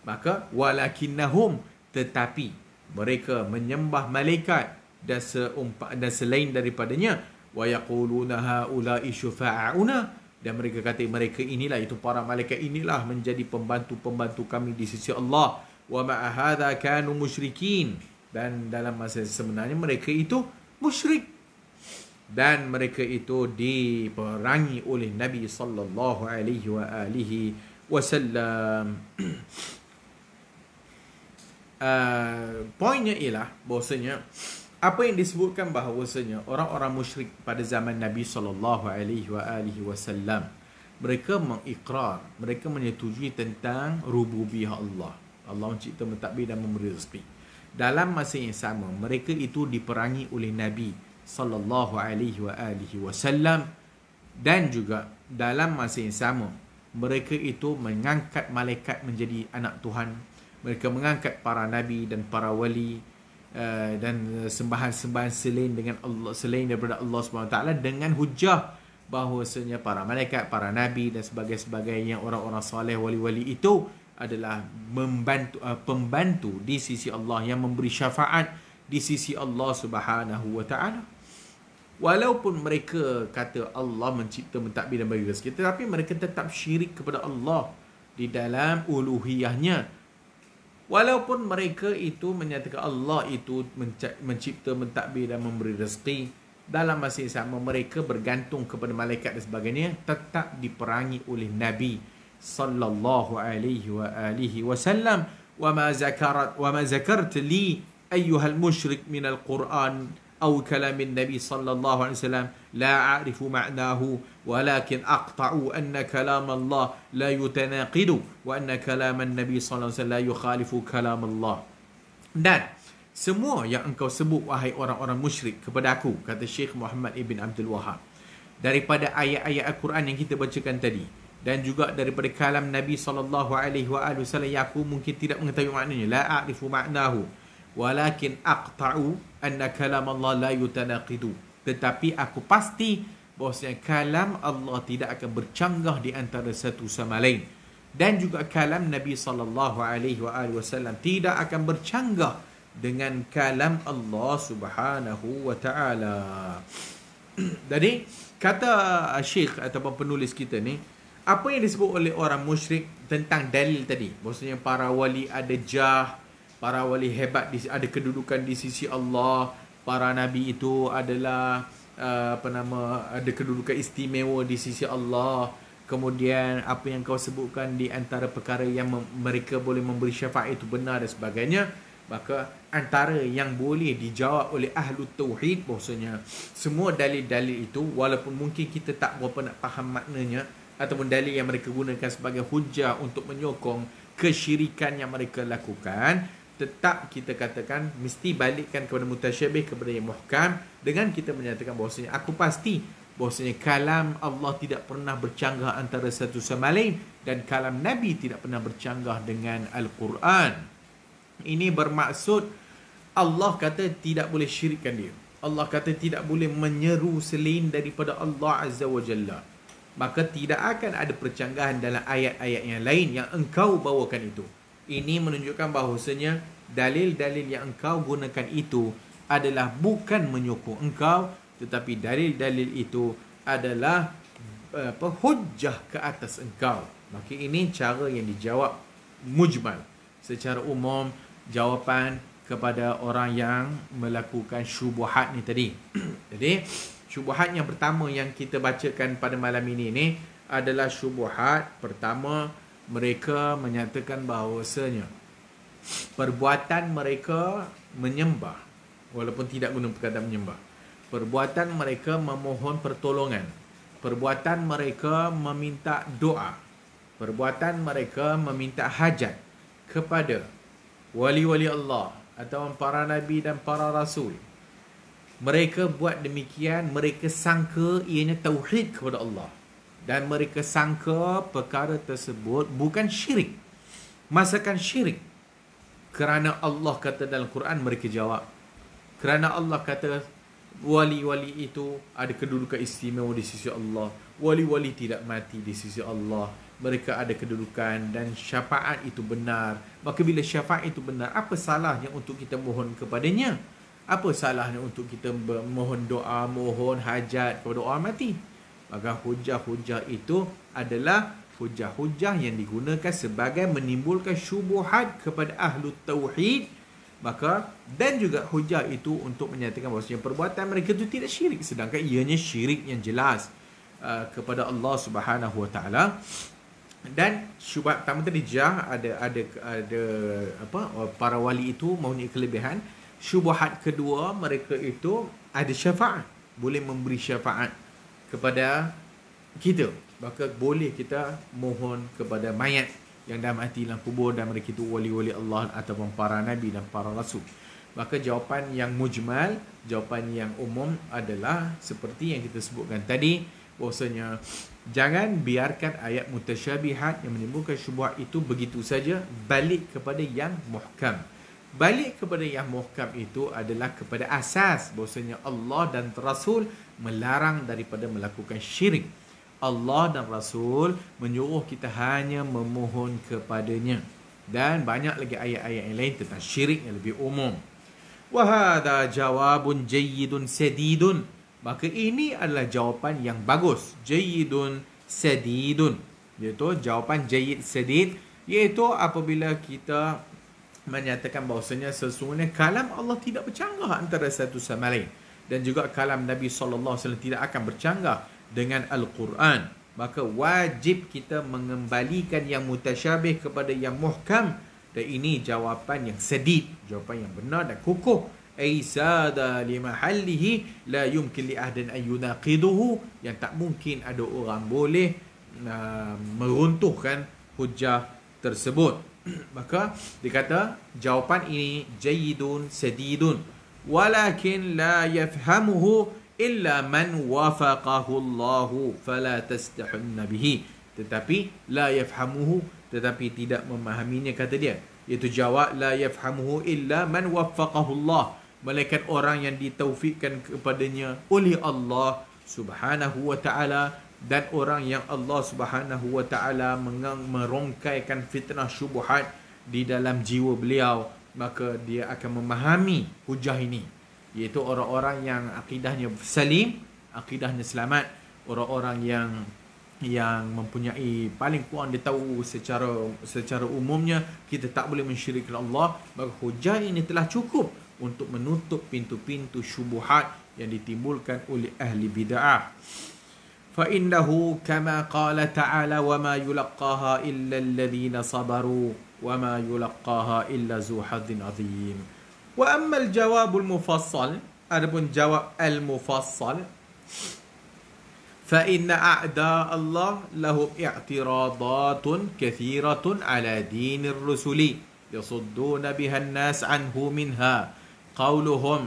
Maka walakinnahum, tetapi mereka menyembah malaikat dan selain daripadanya. Wa yaquluna haula'i syufa'auna, dan mereka kata mereka inilah, itu para malaikat inilah menjadi pembantu-pembantu kami di sisi Allah. Wa ma'a hadza kanu musyrikin, dan dalam masa sebenarnya mereka itu musyrik, dan mereka itu diperangi oleh Nabi sallallahu alaihi wa alihi wasallam. Poinnya ialah bahawasanya apa yang disebutkan bahawasanya orang-orang musyrik pada zaman Nabi sallallahu alaihi wasallam, mereka mengikrar, mereka menyetujui tentang rububiyah Allah. Allah mencipta, mentadbir dan memberi rezeki. dalam masa yang sama mereka itu diperangi oleh Nabi sallallahu alaihi wasallam, dan juga dalam masa yang sama mereka itu mengangkat malaikat menjadi anak Tuhan. Mereka mengangkat para nabi dan para wali dan sembahan-sembahan selain daripada Allah Subhanahu Wa Taala dengan hujah bahawasanya para malaikat, para nabi dan sebagainya, orang-orang soleh, wali-wali itu adalah pembantu di sisi Allah, yang memberi syafaat di sisi Allah Subhanahu Wa Taala. Walaupun mereka kata Allah mencipta, mentadbir dan bagi rezeki, tetapi mereka tetap syirik kepada Allah di dalam uluhiyahnya. Walaupun mereka itu menyatakan Allah itu mencipta, mentadbir dan memberi rezeki, dalam masa yang sama mereka bergantung kepada malaikat dan sebagainya, tetap diperangi oleh Nabi sallallahu alaihi wasallam. Wa ma zakarat li ayyuhal musyrik min al-Quran aw kalamin Nabi sallallahu alaihi wasallam la a'rifu ma'nahu walakin aqta'u anna kalam Allah la yutanaqidu wa anna kalam Nabi sallallahu alaihi wasallam la yukhalifu kalam Allah. Dan semua yang engkau sebut wahai orang-orang musyrik kepada aku, kata Syekh Muhammad Ibn Abdul Wahab, daripada ayat-ayat Al-Quran yang kita bacakan tadi dan juga daripada kalam Nabi sallallahu alaihi wasallam yang aku mungkin tidak mengetahui maknanya, la a'rifu ma'nahu walakin aqta'u anna kalam Allah la yutanaqidu, tetapi aku pasti bahawasanya kalam Allah tidak akan bercanggah di antara satu sama lain, dan juga kalam Nabi sallallahu alaihi wasallam tidak akan bercanggah dengan kalam Allah Subhanahu wa taala. Jadi kata Syekh ataupun penulis kita ni, apa yang disebut oleh orang musyrik tentang dalil tadi, maksudnya para wali ada jah, para wali hebat, ada kedudukan di sisi Allah, para nabi itu adalah ada kedudukan istimewa di sisi Allah. Kemudian apa yang kau sebutkan di antara perkara yang mereka boleh memberi syafaat itu benar dan sebagainya, maka antara yang boleh dijawab oleh ahlu tauhid bahawasanya semua dalil-dalil itu, walaupun mungkin kita tak berapa nak faham maknanya ataupun dalil yang mereka gunakan sebagai hujah untuk menyokong kesyirikan yang mereka lakukan, tetap kita katakan mesti balikkan kepada mutasyabih, kepada yang muhkam, dengan kita menyatakan bahawasanya aku pasti bahawasanya kalam Allah tidak pernah bercanggah antara satu sama lain, dan kalam Nabi tidak pernah bercanggah dengan Al-Quran. Ini bermaksud Allah kata tidak boleh syirikkan dia. Allah kata tidak boleh menyeru selain daripada Allah Azza wa Jalla. Maka tidak akan ada percanggahan dalam ayat-ayat yang lain yang engkau bawakan itu. Ini menunjukkan bahawasanya dalil-dalil yang engkau gunakan itu adalah bukan menyokong engkau, tetapi dalil-dalil itu adalah hujjah ke atas engkau. Maka ini cara yang dijawab mujmal, secara umum, jawapan kepada orang yang melakukan syubuhat ni tadi. Jadi syubuhat yang pertama yang kita bacakan pada malam ini ni adalah syubuhat pertama, mereka menyatakan bahawasanya perbuatan mereka menyembah, walaupun tidak guna perkataan menyembah, perbuatan mereka memohon pertolongan, perbuatan mereka meminta doa, perbuatan mereka meminta hajat kepada wali-wali Allah atau para nabi dan para rasul. Mereka buat demikian, mereka sangka ianya tauhid kepada Allah, dan mereka sangka perkara tersebut bukan syirik, masakan syirik. Kerana Allah kata dalam Quran, mereka jawab, kerana Allah kata wali-wali itu ada kedudukan istimewa di sisi Allah, wali-wali tidak mati di sisi Allah, mereka ada kedudukan dan syafaat itu benar. Maka bila syafaat itu benar, apa salahnya untuk kita mohon kepadanya? Apa salahnya untuk kita mohon doa, mohon hajat kepada orang mati? Maka hujah-hujah itu adalah hujah-hujah yang digunakan sebagai menimbulkan syubuhat kepada ahlu tauhid. Maka dan juga hujah itu untuk menyatakan bahawasanya perbuatan mereka itu tidak syirik, sedangkan ianya syirik yang jelas kepada Allah Subhanahu wa taala. Dan syubhat pertama tadi ada para wali itu mempunyai kelebihan. Syubhat kedua, mereka itu ada syafaat, boleh memberi syafaat kepada kita. Maka boleh kita mohon kepada mayat yang dah mati dalam kubur dan mereka itu wali-wali Allah ataupun para nabi dan para rasul. Maka jawapan yang mujmal, jawapan yang umum adalah seperti yang kita sebutkan tadi, bahwasanya jangan biarkan ayat mutasyabihat yang menimbulkan syubhat itu begitu saja, balik kepada yang muhkam. Balik kepada yang muhkam itu adalah kepada asas bahwasanya Allah dan Rasul melarang daripada melakukan syirik. Allah dan Rasul menyuruh kita hanya memohon kepadanya. Dan banyak lagi ayat-ayat yang lain tentang syirik yang lebih umum. Wahada jawabun jayyidun sadidun. Maka ini adalah jawapan yang bagus. Jayyidun sadidun. Iaitu jawapan jayyid sadid. Iaitu apabila kita menyatakan bahawasanya sesungguhnya kalam Allah tidak bercanggah antara satu sama lain. Dan juga kalam Nabi SAW tidak akan bercanggah dengan Al-Quran. Maka wajib kita mengembalikan yang mutasyabih kepada yang muhkam. Dan ini jawapan yang sedid, jawapan yang benar dan kukuh. Ay sada li mahallihi la yumkin li ahadin an yunaqiduhu, yang tak mungkin ada orang boleh meruntuhkan hujah tersebut. Maka dikata jawapan ini jayyidun sadidun, walakin la yafhamuhu illa man wafaqahu Allahu fala tastahunna bihi. Tetapi la yafhamuhu, tetapi tidak memahaminya, kata dia. Iaitu jawab la yafhamuhu illa man waffaqahu Allah, melainkan orang yang ditaufikkan kepadanya oleh Allah Subhanahu wa taala, dan orang yang Allah Subhanahu wa taala merongkaikan fitnah syubhat di dalam jiwa beliau, maka dia akan memahami hujah ini. Iaitu orang-orang yang akidahnya salim, akidahnya selamat, orang-orang yang mempunyai, paling kurang dia tahu secara umumnya kita tak boleh mensyirikkan Allah, maka hujah ini telah cukup untuk menutup pintu-pintu syubhat yang ditimbulkan oleh ahli bid'ah. Fa innahu kama qala ta'ala wa ma yulaqqaha illa alladhina sabaru wa ma yulaqqaha illa zu hadzin azim. Wa amma al-jawabul mufassal, adapun jawab al-mufassal, فإن أعداء الله لهم اعتراضات كثيرة على دين الرسل يصدون بها الناس عنه منها قولهم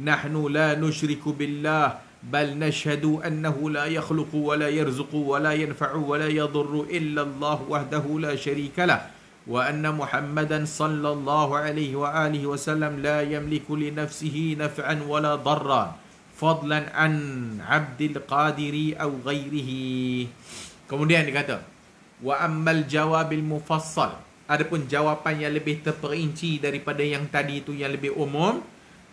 نحن لا نشرك بالله بل نشهد أنه لا يخلق ولا يرزق ولا ينفع ولا يضر إلا الله وحده لا شريك له وأن محمدا صلى الله عليه وآله وسلم لا يملك لنفسه نفعا ولا ضرا fadlan an Abdul Qadiri atau ghairihi. Kemudian dia kata, wa ammal jawabil mufassal, adapun jawapan yang lebih terperinci daripada yang tadi itu, yang lebih umum,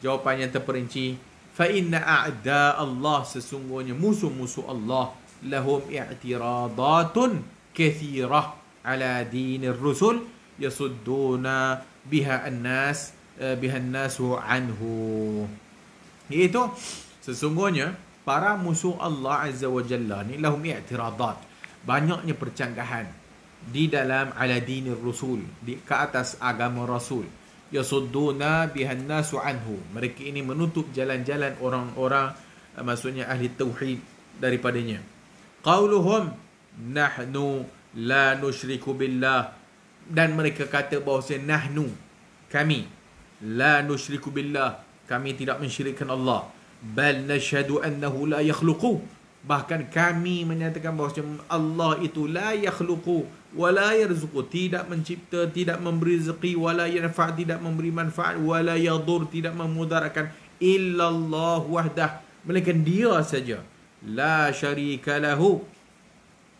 jawapan yang terperinci, fa inna a'da Allah, sesungguhnya musuh-musuh Allah, lahum i'tiradatun kathirah ala dinir rusul yasudduna biha an-nasu anhu. Iaitu sesungguhnya para musuh Allah Azza wa Jalla ni lahum i'tiradat, banyaknya percanggahan di dalam ala dinir rasul, di ke atas agama rasul. Yasudduna bihan nasu anhu, mereka ini menutup jalan-jalan orang-orang, maksudnya ahli tauhid daripadanya. Qauluhum nahnu la nusyriku billah, dan mereka kata bahawa nahnu, kami, la nusyriku billah, kami tidak mensyirikkan Allah, bal nashhadu annahu la yakhluqu, bahkan kami menyatakan bahawa Allah itu la yakhluqu wa la yarzuqu, tidak mencipta, tidak memberi rezeki, wa la yanfa', tidak memberi manfaat, wa la yadur, tidak memudaratkan, illa Allah wahdah, melainkan dia saja, la syarika lahu,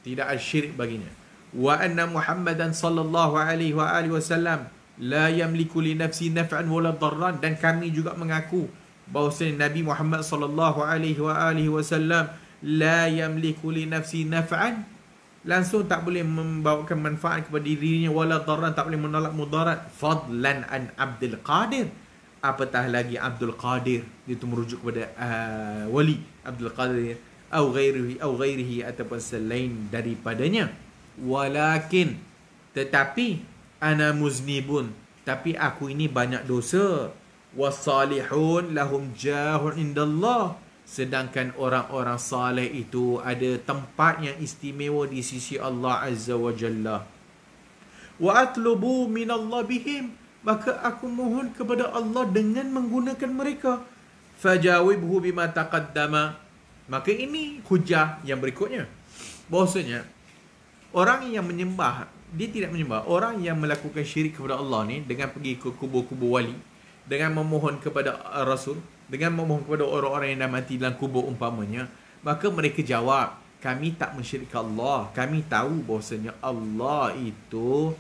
tidak ada syirik baginya, wa anna Muhammadan sallallahu alaihi wa alihi wasallam la yamliku li nafsi naf'an wala darran, dan kami juga mengaku bahawasanya Nabi Muhammad sallallahu alaihi wa alihi wasallam la yamliku li nafsi naf'an, langsung tak boleh membawakan manfaat kepada dirinya, wala darran, tak boleh menolak mudarat, fadlan an Abdul Qadir, apatah lagi Abdul Qadir, itu merujuk kepada wali Abdul Qadir, au ghairihi ataupun selain daripadanya. Walakin, tetapi, ana muznibun, tapi aku ini banyak dosa, wasalihun lahum jahun indallah, sedangkan orang-orang saleh itu ada tempat yang istimewa di sisi Allah Azza wa Jalla. wa atlubu minallah bihim, maka aku mohon kepada Allah dengan menggunakan mereka. Fajawibhu bima taqaddama, maka ini hujah yang berikutnya, bahwasanya orang yang menyembah, dia tidak menyembah, orang yang melakukan syirik kepada Allah ni dengan pergi ke kubur-kubur wali, dengan memohon kepada Rasul, dengan memohon kepada orang-orang yang dah mati dalam kubur umpamanya, maka mereka jawab, kami tak mensyirikkan Allah, kami tahu bahawasanya Allah itu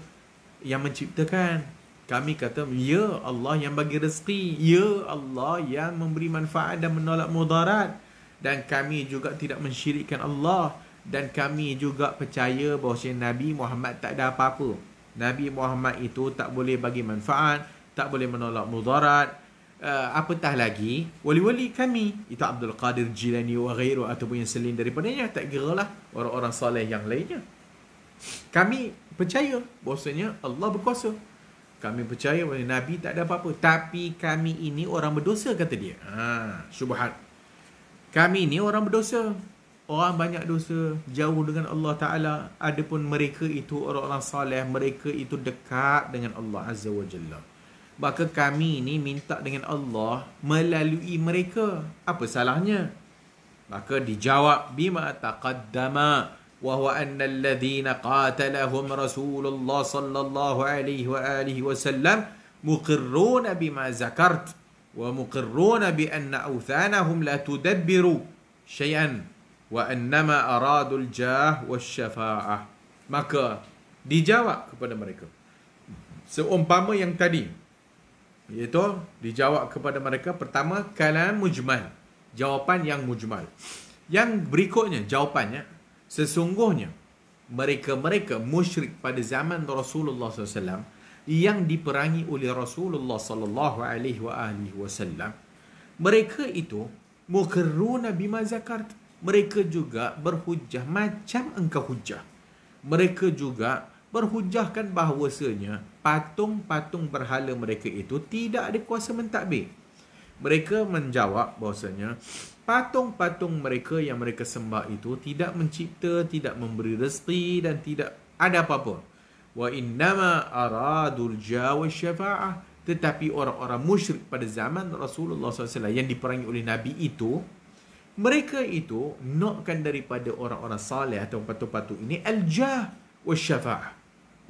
yang menciptakan. Kami kata, ya Allah yang bagi rezeki, ya Allah yang memberi manfaat dan menolak mudarat, dan kami juga tidak mensyirikkan Allah, dan kami juga percaya bahawasanya Nabi Muhammad tak ada apa-apa. Nabi Muhammad itu tak boleh bagi manfaat, tak boleh menolak mudarat. Apatah lagi wali-wali kami, itu Abdul Qadir Jilani wa ghairu, ataupun yang selain daripadanya, tak kira lah orang-orang soleh yang lainnya. Kami percaya bahawasanya Allah berkuasa. Kami percaya bahawa Nabi tak ada apa-apa, tapi kami ini orang berdosa, kata dia. Syubhat. Kami ini orang berdosa, orang banyak dosa, jauh dengan Allah Ta'ala. Adapun mereka itu orang-orang salih, mereka itu dekat dengan Allah Azza wa Jalla. Maka kami ini minta dengan Allah melalui mereka. Apa salahnya? Maka dijawab, bima taqaddama wa huwa anna alladhina qatalahum Rasulullah sallallahu alaihi wa alihi wasallam muqirruna bima zakart wa muqirruna bi anna awthanahum la tudabbiru syai'an wa annama aradu al-jah wasyafa'ah. Maka dijawab kepada mereka seumpama yang tadi, iaitu dijawab kepada mereka, pertama kalam mujmal, jawapan yang mujmal. Yang berikutnya jawapannya, sesungguhnya mereka musyrik pada zaman Rasulullah SAW yang diperangi oleh Rasulullah SAW, mereka itu muqirruna bima zakart, mereka juga berhujah macam engkau hujah. Mereka juga berhujahkan bahawasanya patung-patung berhala mereka itu tidak ada kuasa mentadbir. Mereka menjawab bahawasanya patung-patung mereka yang mereka sembah itu tidak mencipta, tidak memberi rezeki, dan tidak ada apa-apa. Wa innama aradul jawa syafa'ah. Tetapi orang-orang musyrik pada zaman Rasulullah SAW yang diperangi oleh Nabi itu, mereka itu nakkan daripada orang-orang salih atau patung-patung ini al-jah wa syafa'ah.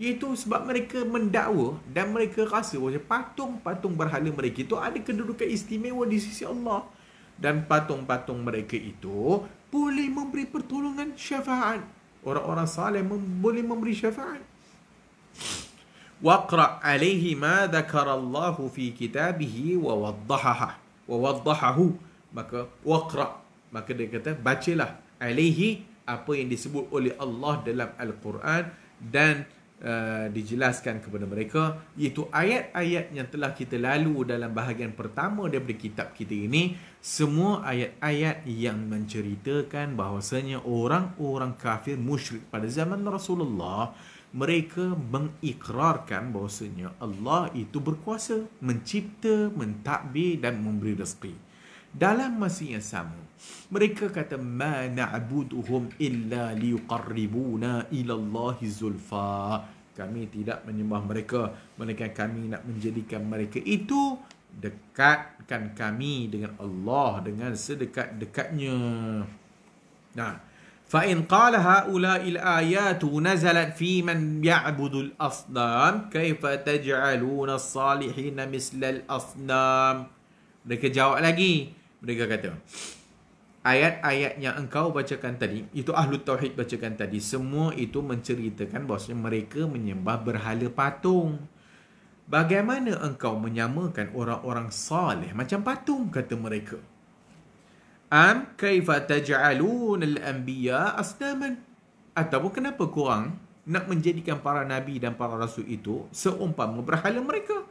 Iaitu sebab mereka mendakwa dan mereka rasa bahawa patung-patung berhala mereka itu ada kedudukan istimewa di sisi Allah. Dan patung-patung mereka itu boleh memberi pertolongan, syafaat. Orang-orang salih boleh memberi syafaat. Waqra' alaihi ma dhakarallahu fi kitabihi wa waddahahu. Maka waqra', maka dia kata bacalah alaihi, apa yang disebut oleh Allah dalam Al-Quran, dan dijelaskan kepada mereka, iaitu ayat-ayat yang telah kita lalu dalam bahagian pertama daripada kitab kita ini. Semua ayat-ayat yang menceritakan bahawasanya orang-orang kafir musyrik pada zaman Rasulullah, mereka mengikrarkan bahawasanya Allah itu berkuasa mencipta, mentadbir dan memberi rezeki. Dalam masa yang sama, mereka kata, ma na'buduhum illa liyuqarribuna ila Allahi zulfa. Kami tidak menyembah mereka, melainkan kami nak menjadikan mereka itu dekatkan kami dengan Allah dengan sedekat-dekatnya. Nah, fa in qala haula'il ayatu nazalat fi man ya'budul asnam kaifa taj'aluna as-salihina misla al-asnam. Mereka jawab lagi. Mereka kata, ayat-ayat yang engkau bacakan tadi, itu Ahlul Tauhid bacakan tadi, semua itu menceritakan bahawa mereka menyembah berhala patung. Bagaimana engkau menyamakan orang-orang salih macam patung, kata mereka. Am kaifa taj'alun al-anbiya asnaman. Ataupun kenapa korang nak menjadikan para nabi dan para rasul itu seumpama berhala mereka?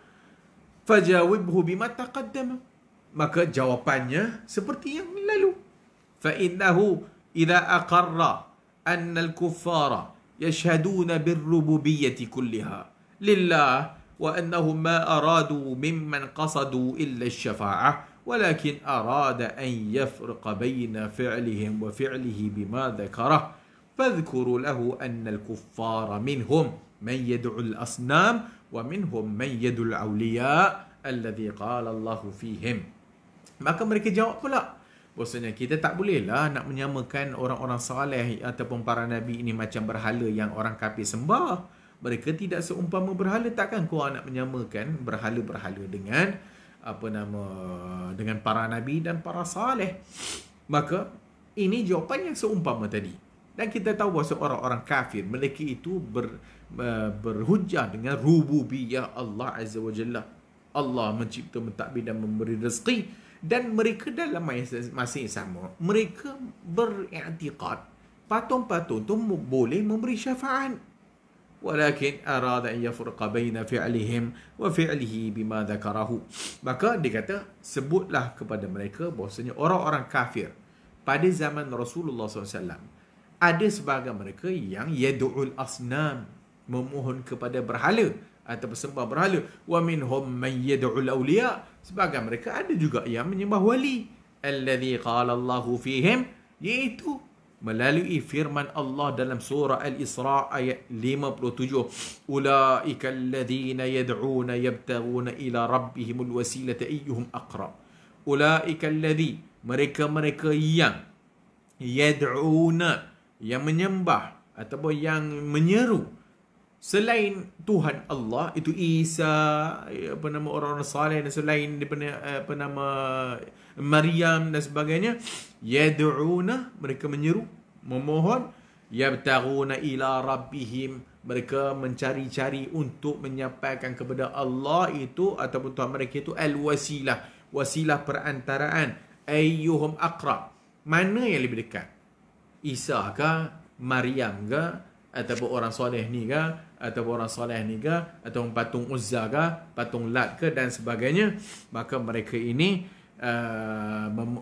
Fajawibhu bima taqaddama. Maka jawapannya seperti yang lalu. Fa innahu idza aqarra anna al-kuffara yashhaduna bir-rububiyyati kulliha lillah wa annahum ma aradu mimman qasadu illa ash-shafa'ah walakin arada an yafriqa bayna fi'lihim wa fi'lihi bima dhakarah fadhkuru lahu anna al-kuffara minhum man yad'ul asnam wa minhum man yad'ul awliya alladhi qala Allahu fihim. Maka mereka jawab pula, bahwasanya kita tak bolehlah nak menyamakan orang-orang saleh ataupun para nabi ini macam berhala yang orang kafir sembah. Mereka tidak seumpama berhala. Takkan kau nak menyamakan berhala-berhala dengan dengan para nabi dan para saleh. Maka ini jawapan yang seumpama tadi. Dan kita tahu bahawa orang-orang kafir, mereka itu berhujjah dengan rububiyah Allah Azza wa Jalla. Allah mencipta, mentadbir dan memberi rezeki. Dan mereka dalam masa yang sama, mereka beriktikad patung-patung itu boleh memberi syafaat. Walakin arada an yafruqa baina fi'lihim wa fi'lihi bima dzakarahu. Maka dia kata, sebutlah kepada mereka bahwasanya orang-orang kafir pada zaman Rasulullah SAW, ada sebahagian mereka yang yad'ul asnam, memohon kepada berhala atau bersembah berhala. Wa minhum man yad'ul awliya, sebahagian mereka ada juga yang menyembah wali. Alladhi qala Allahu fihim, iaitu melalui firman Allah dalam surah Al-Isra ayat 57, ulaika alladhina yad'una yabtaghuna ila rabbihimul wasilata ayyuhum aqrab. Ulaika alladhi, mereka-mereka yang yad'una, yang menyembah ataupun yang menyeru selain Tuhan Allah, itu Isa, orang-orang saleh dan selain daripada Maryam dan sebagainya. Yad'una, mereka menyeru, memohon. Yabtaghuna ila rabbihim, mereka mencari-cari untuk menyampaikan kepada Allah itu ataupun Tuhan mereka itu al-wasilah, wasilah perantaraan. Ayyuhum aqrab, mana yang lebih dekat, Isa ke, Maryam ke, ataupun orang soleh ni ke, ataupun orang soleh ni ke, ataupun patung Uzza ke, patung Lat ke dan sebagainya. Maka mereka ini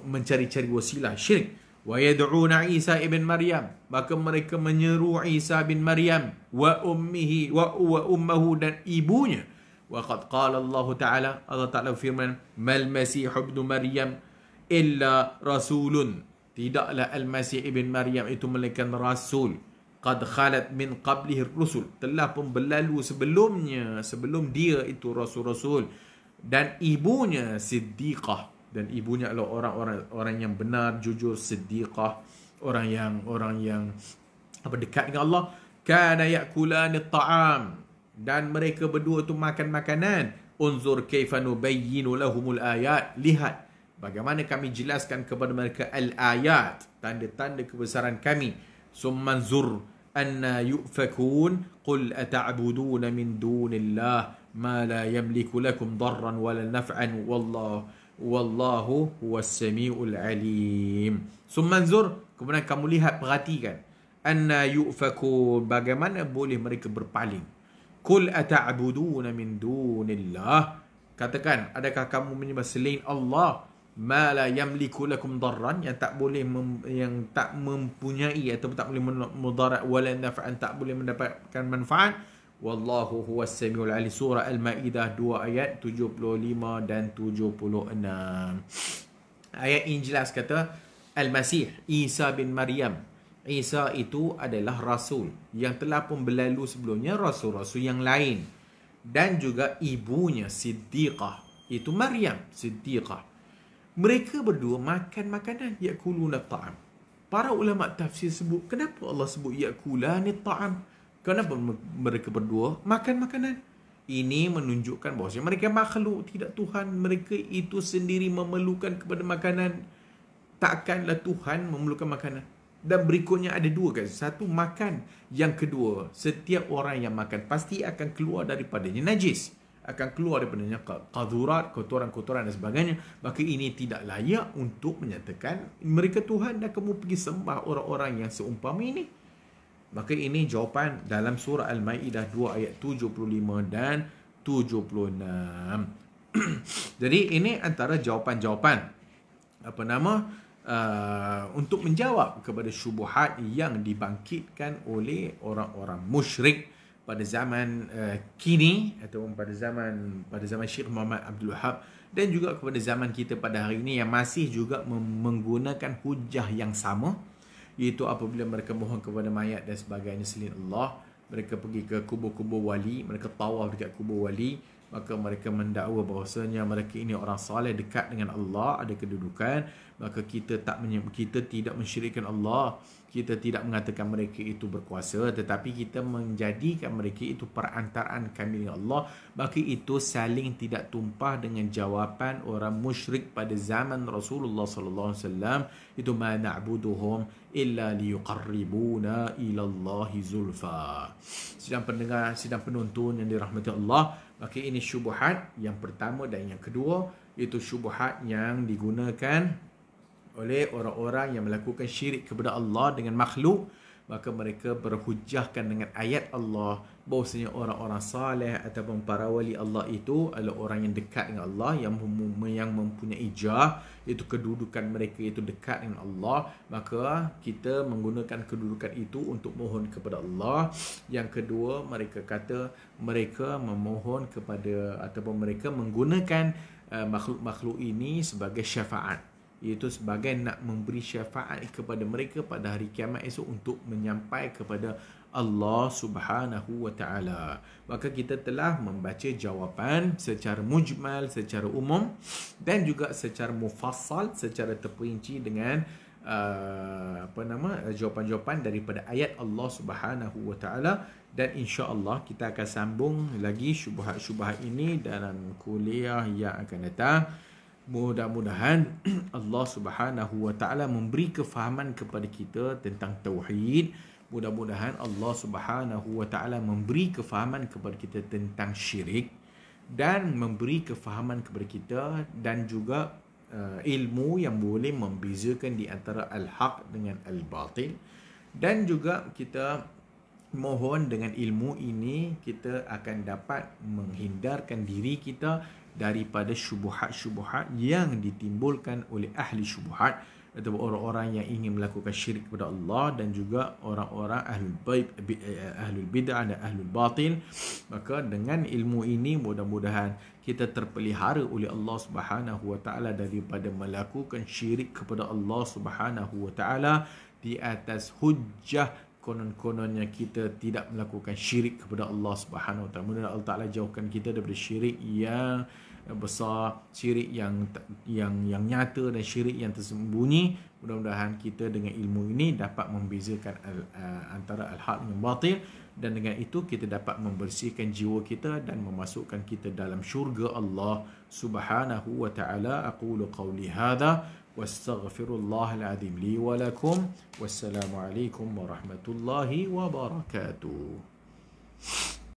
mencari-cari wasilah syirik. Wa yad'una Isa ibn Maryam, maka mereka menyeru Isa bin Maryam wa ummihi wa ummuhu, dan ibunya. Wa qad qala Allah Ta'ala, Allah Ta'ala firman, mal masih ibn Maryam illa rasulun, tidaklah al-Masih ibn Maryam itu melainkan rasul. Qad khalat min qablihi rusul, telah pun berlalu sebelumnya, sebelum dia itu rasul-rasul. Dan ibunya siddiqah, dan ibunya adalah orang yang benar, jujur, siddiqah, orang yang dekat dengan Allah. Kana ya'kulani at-ta'am, dan mereka berdua tu makan makanan. Unzur kaifa nubayyinu lahumul ayat, lihat bagaimana kami jelaskan kepada mereka al-ayat, tanda-tanda kebesaran kami. Summanzur anna yu'fakun qul ata'buduna min dunillah ma la yamliku lakum darran wala naf'an wallahu huwas samiul alim. Summanzur, kemudian kamu lihat, perhatikan, anna yu'fakun, bagaimana boleh mereka berpaling. Qul ata'buduna min dunillah, katakan, adakah kamu menyembah selain Allah, ma la yamliku lakum darran, yang tak boleh yang tak mempunyai atau tak boleh mudarat, wala naf'an, tak boleh mendapatkan manfaat. Wallahu huwas samiul alim. Surah Al-Maidah 2 ayat 75 dan 76. Ayat ini jelas kata Al-Masih Isa bin Maryam, Isa itu adalah rasul yang telah pun berlalu sebelumnya rasul-rasul yang lain, dan juga ibunya Siddiqah, itu Maryam Siddiqah. Mereka berdua makan makanan, yakuluna ta'am. Para ulama tafsir sebut, kenapa Allah sebut yakulani ta'am? Kenapa mereka berdua makan makanan? Ini menunjukkan bahawa mereka makhluk, tidak Tuhan. Mereka itu sendiri memerlukan kepada makanan. Takkanlah Tuhan memerlukan makanan. Dan berikutnya ada dua, guys. Satu, makan. Yang kedua, setiap orang yang makan pasti akan keluar daripadanya najis, akan keluar daripadanya qadurat, kotoran-kotoran dan sebagainya. Maka ini tidak layak untuk menyatakan mereka Tuhan dan kamu pergi sembah orang-orang yang seumpama ini. Maka ini jawapan dalam surah Al-Maidah 2 ayat 75 dan 76. Jadi ini antara jawapan-jawapan untuk menjawab kepada syubhat yang dibangkitkan oleh orang-orang musyrik pada zaman kini, ataupun pada zaman Syekh Muhammad Abdul Wahab, dan juga kepada zaman kita pada hari ini yang masih juga menggunakan hujah yang sama, iaitu apabila mereka mohon kepada mayat dan sebagainya selain Allah, mereka pergi ke kubur-kubur wali, mereka tawaf dekat kubur wali, maka mereka mendakwa bahawasanya mereka ini orang soleh, dekat dengan Allah, ada kedudukan. Maka kita tidak mensyirikkan Allah, kita tidak mengatakan mereka itu berkuasa, tetapi kita menjadikan mereka itu perantaraan kami dengan Allah. Maka itu saling tidak tumpah dengan jawapan orang musyrik pada zaman Rasulullah sallallahu alaihi wasallam, itu ma na'buduhum illa liyuqarribuna ila Allahi zulfa. Sidang pendengar, sidang penonton yang dirahmati Allah, maka ini syubhat yang pertama dan yang kedua, itu syubhat yang digunakan oleh orang-orang yang melakukan syirik kepada Allah dengan makhluk. Maka mereka berhujahkan dengan ayat Allah bahawasanya orang-orang saleh ataupun para wali Allah itu adalah orang yang dekat dengan Allah, yang mempunyai jah, itu kedudukan mereka itu dekat dengan Allah. Maka kita menggunakan kedudukan itu untuk mohon kepada Allah. Yang kedua, mereka kata mereka memohon kepada ataupun mereka menggunakan makhluk-makhluk ini sebagai syafaat, iaitu sebagai nak memberi syafaat kepada mereka pada hari kiamat esok untuk menyampai kepada Allah Subhanahu wa taala. Maka kita telah membaca jawapan secara mujmal, secara umum, dan juga secara mufassal, secara terperinci dengan jawapan-jawapan daripada ayat Allah Subhanahu wa taala. Dan insya-Allah kita akan sambung lagi syubhat-syubhat ini dalam kuliah yang akan datang. Mudah-mudahan Allah Subhanahu wa taala memberi kefahaman kepada kita tentang tauhid. Mudah-mudahan Allah Subhanahu wa taala memberi kefahaman kepada kita tentang syirik, dan memberi kefahaman kepada kita dan juga ilmu yang boleh membezakan di antara al-haq dengan al-batil. Dan juga kita mohon dengan ilmu ini kita akan dapat menghindarkan diri kita daripada syubhat-syubhat yang ditimbulkan oleh ahli syubhat atau orang-orang yang ingin melakukan syirik kepada Allah, dan juga orang-orang ahlul bid'ah dan ahlul batil. Maka dengan ilmu ini mudah-mudahan kita terpelihara oleh Allah Subhanahu wa taala daripada melakukan syirik kepada Allah Subhanahu wa taala di atas hujjah konon-kononnya kita tidak melakukan syirik kepada Allah Subhanahu wa taala. Mudah-mudahan Allah Taala jauhkan kita daripada syirik yang besar, syirik yang nyata dan syirik yang tersembunyi. Mudah-mudahan kita dengan ilmu ini dapat membezakan antara al-haq dengan batil, dan dengan itu kita dapat membersihkan jiwa kita dan memasukkan kita dalam syurga Allah Subhanahu wa taala. Aqulu qawli hadha wastaghfirullahal azim li wa lakum. Wassalamu alaikum warahmatullahi wabarakatuh.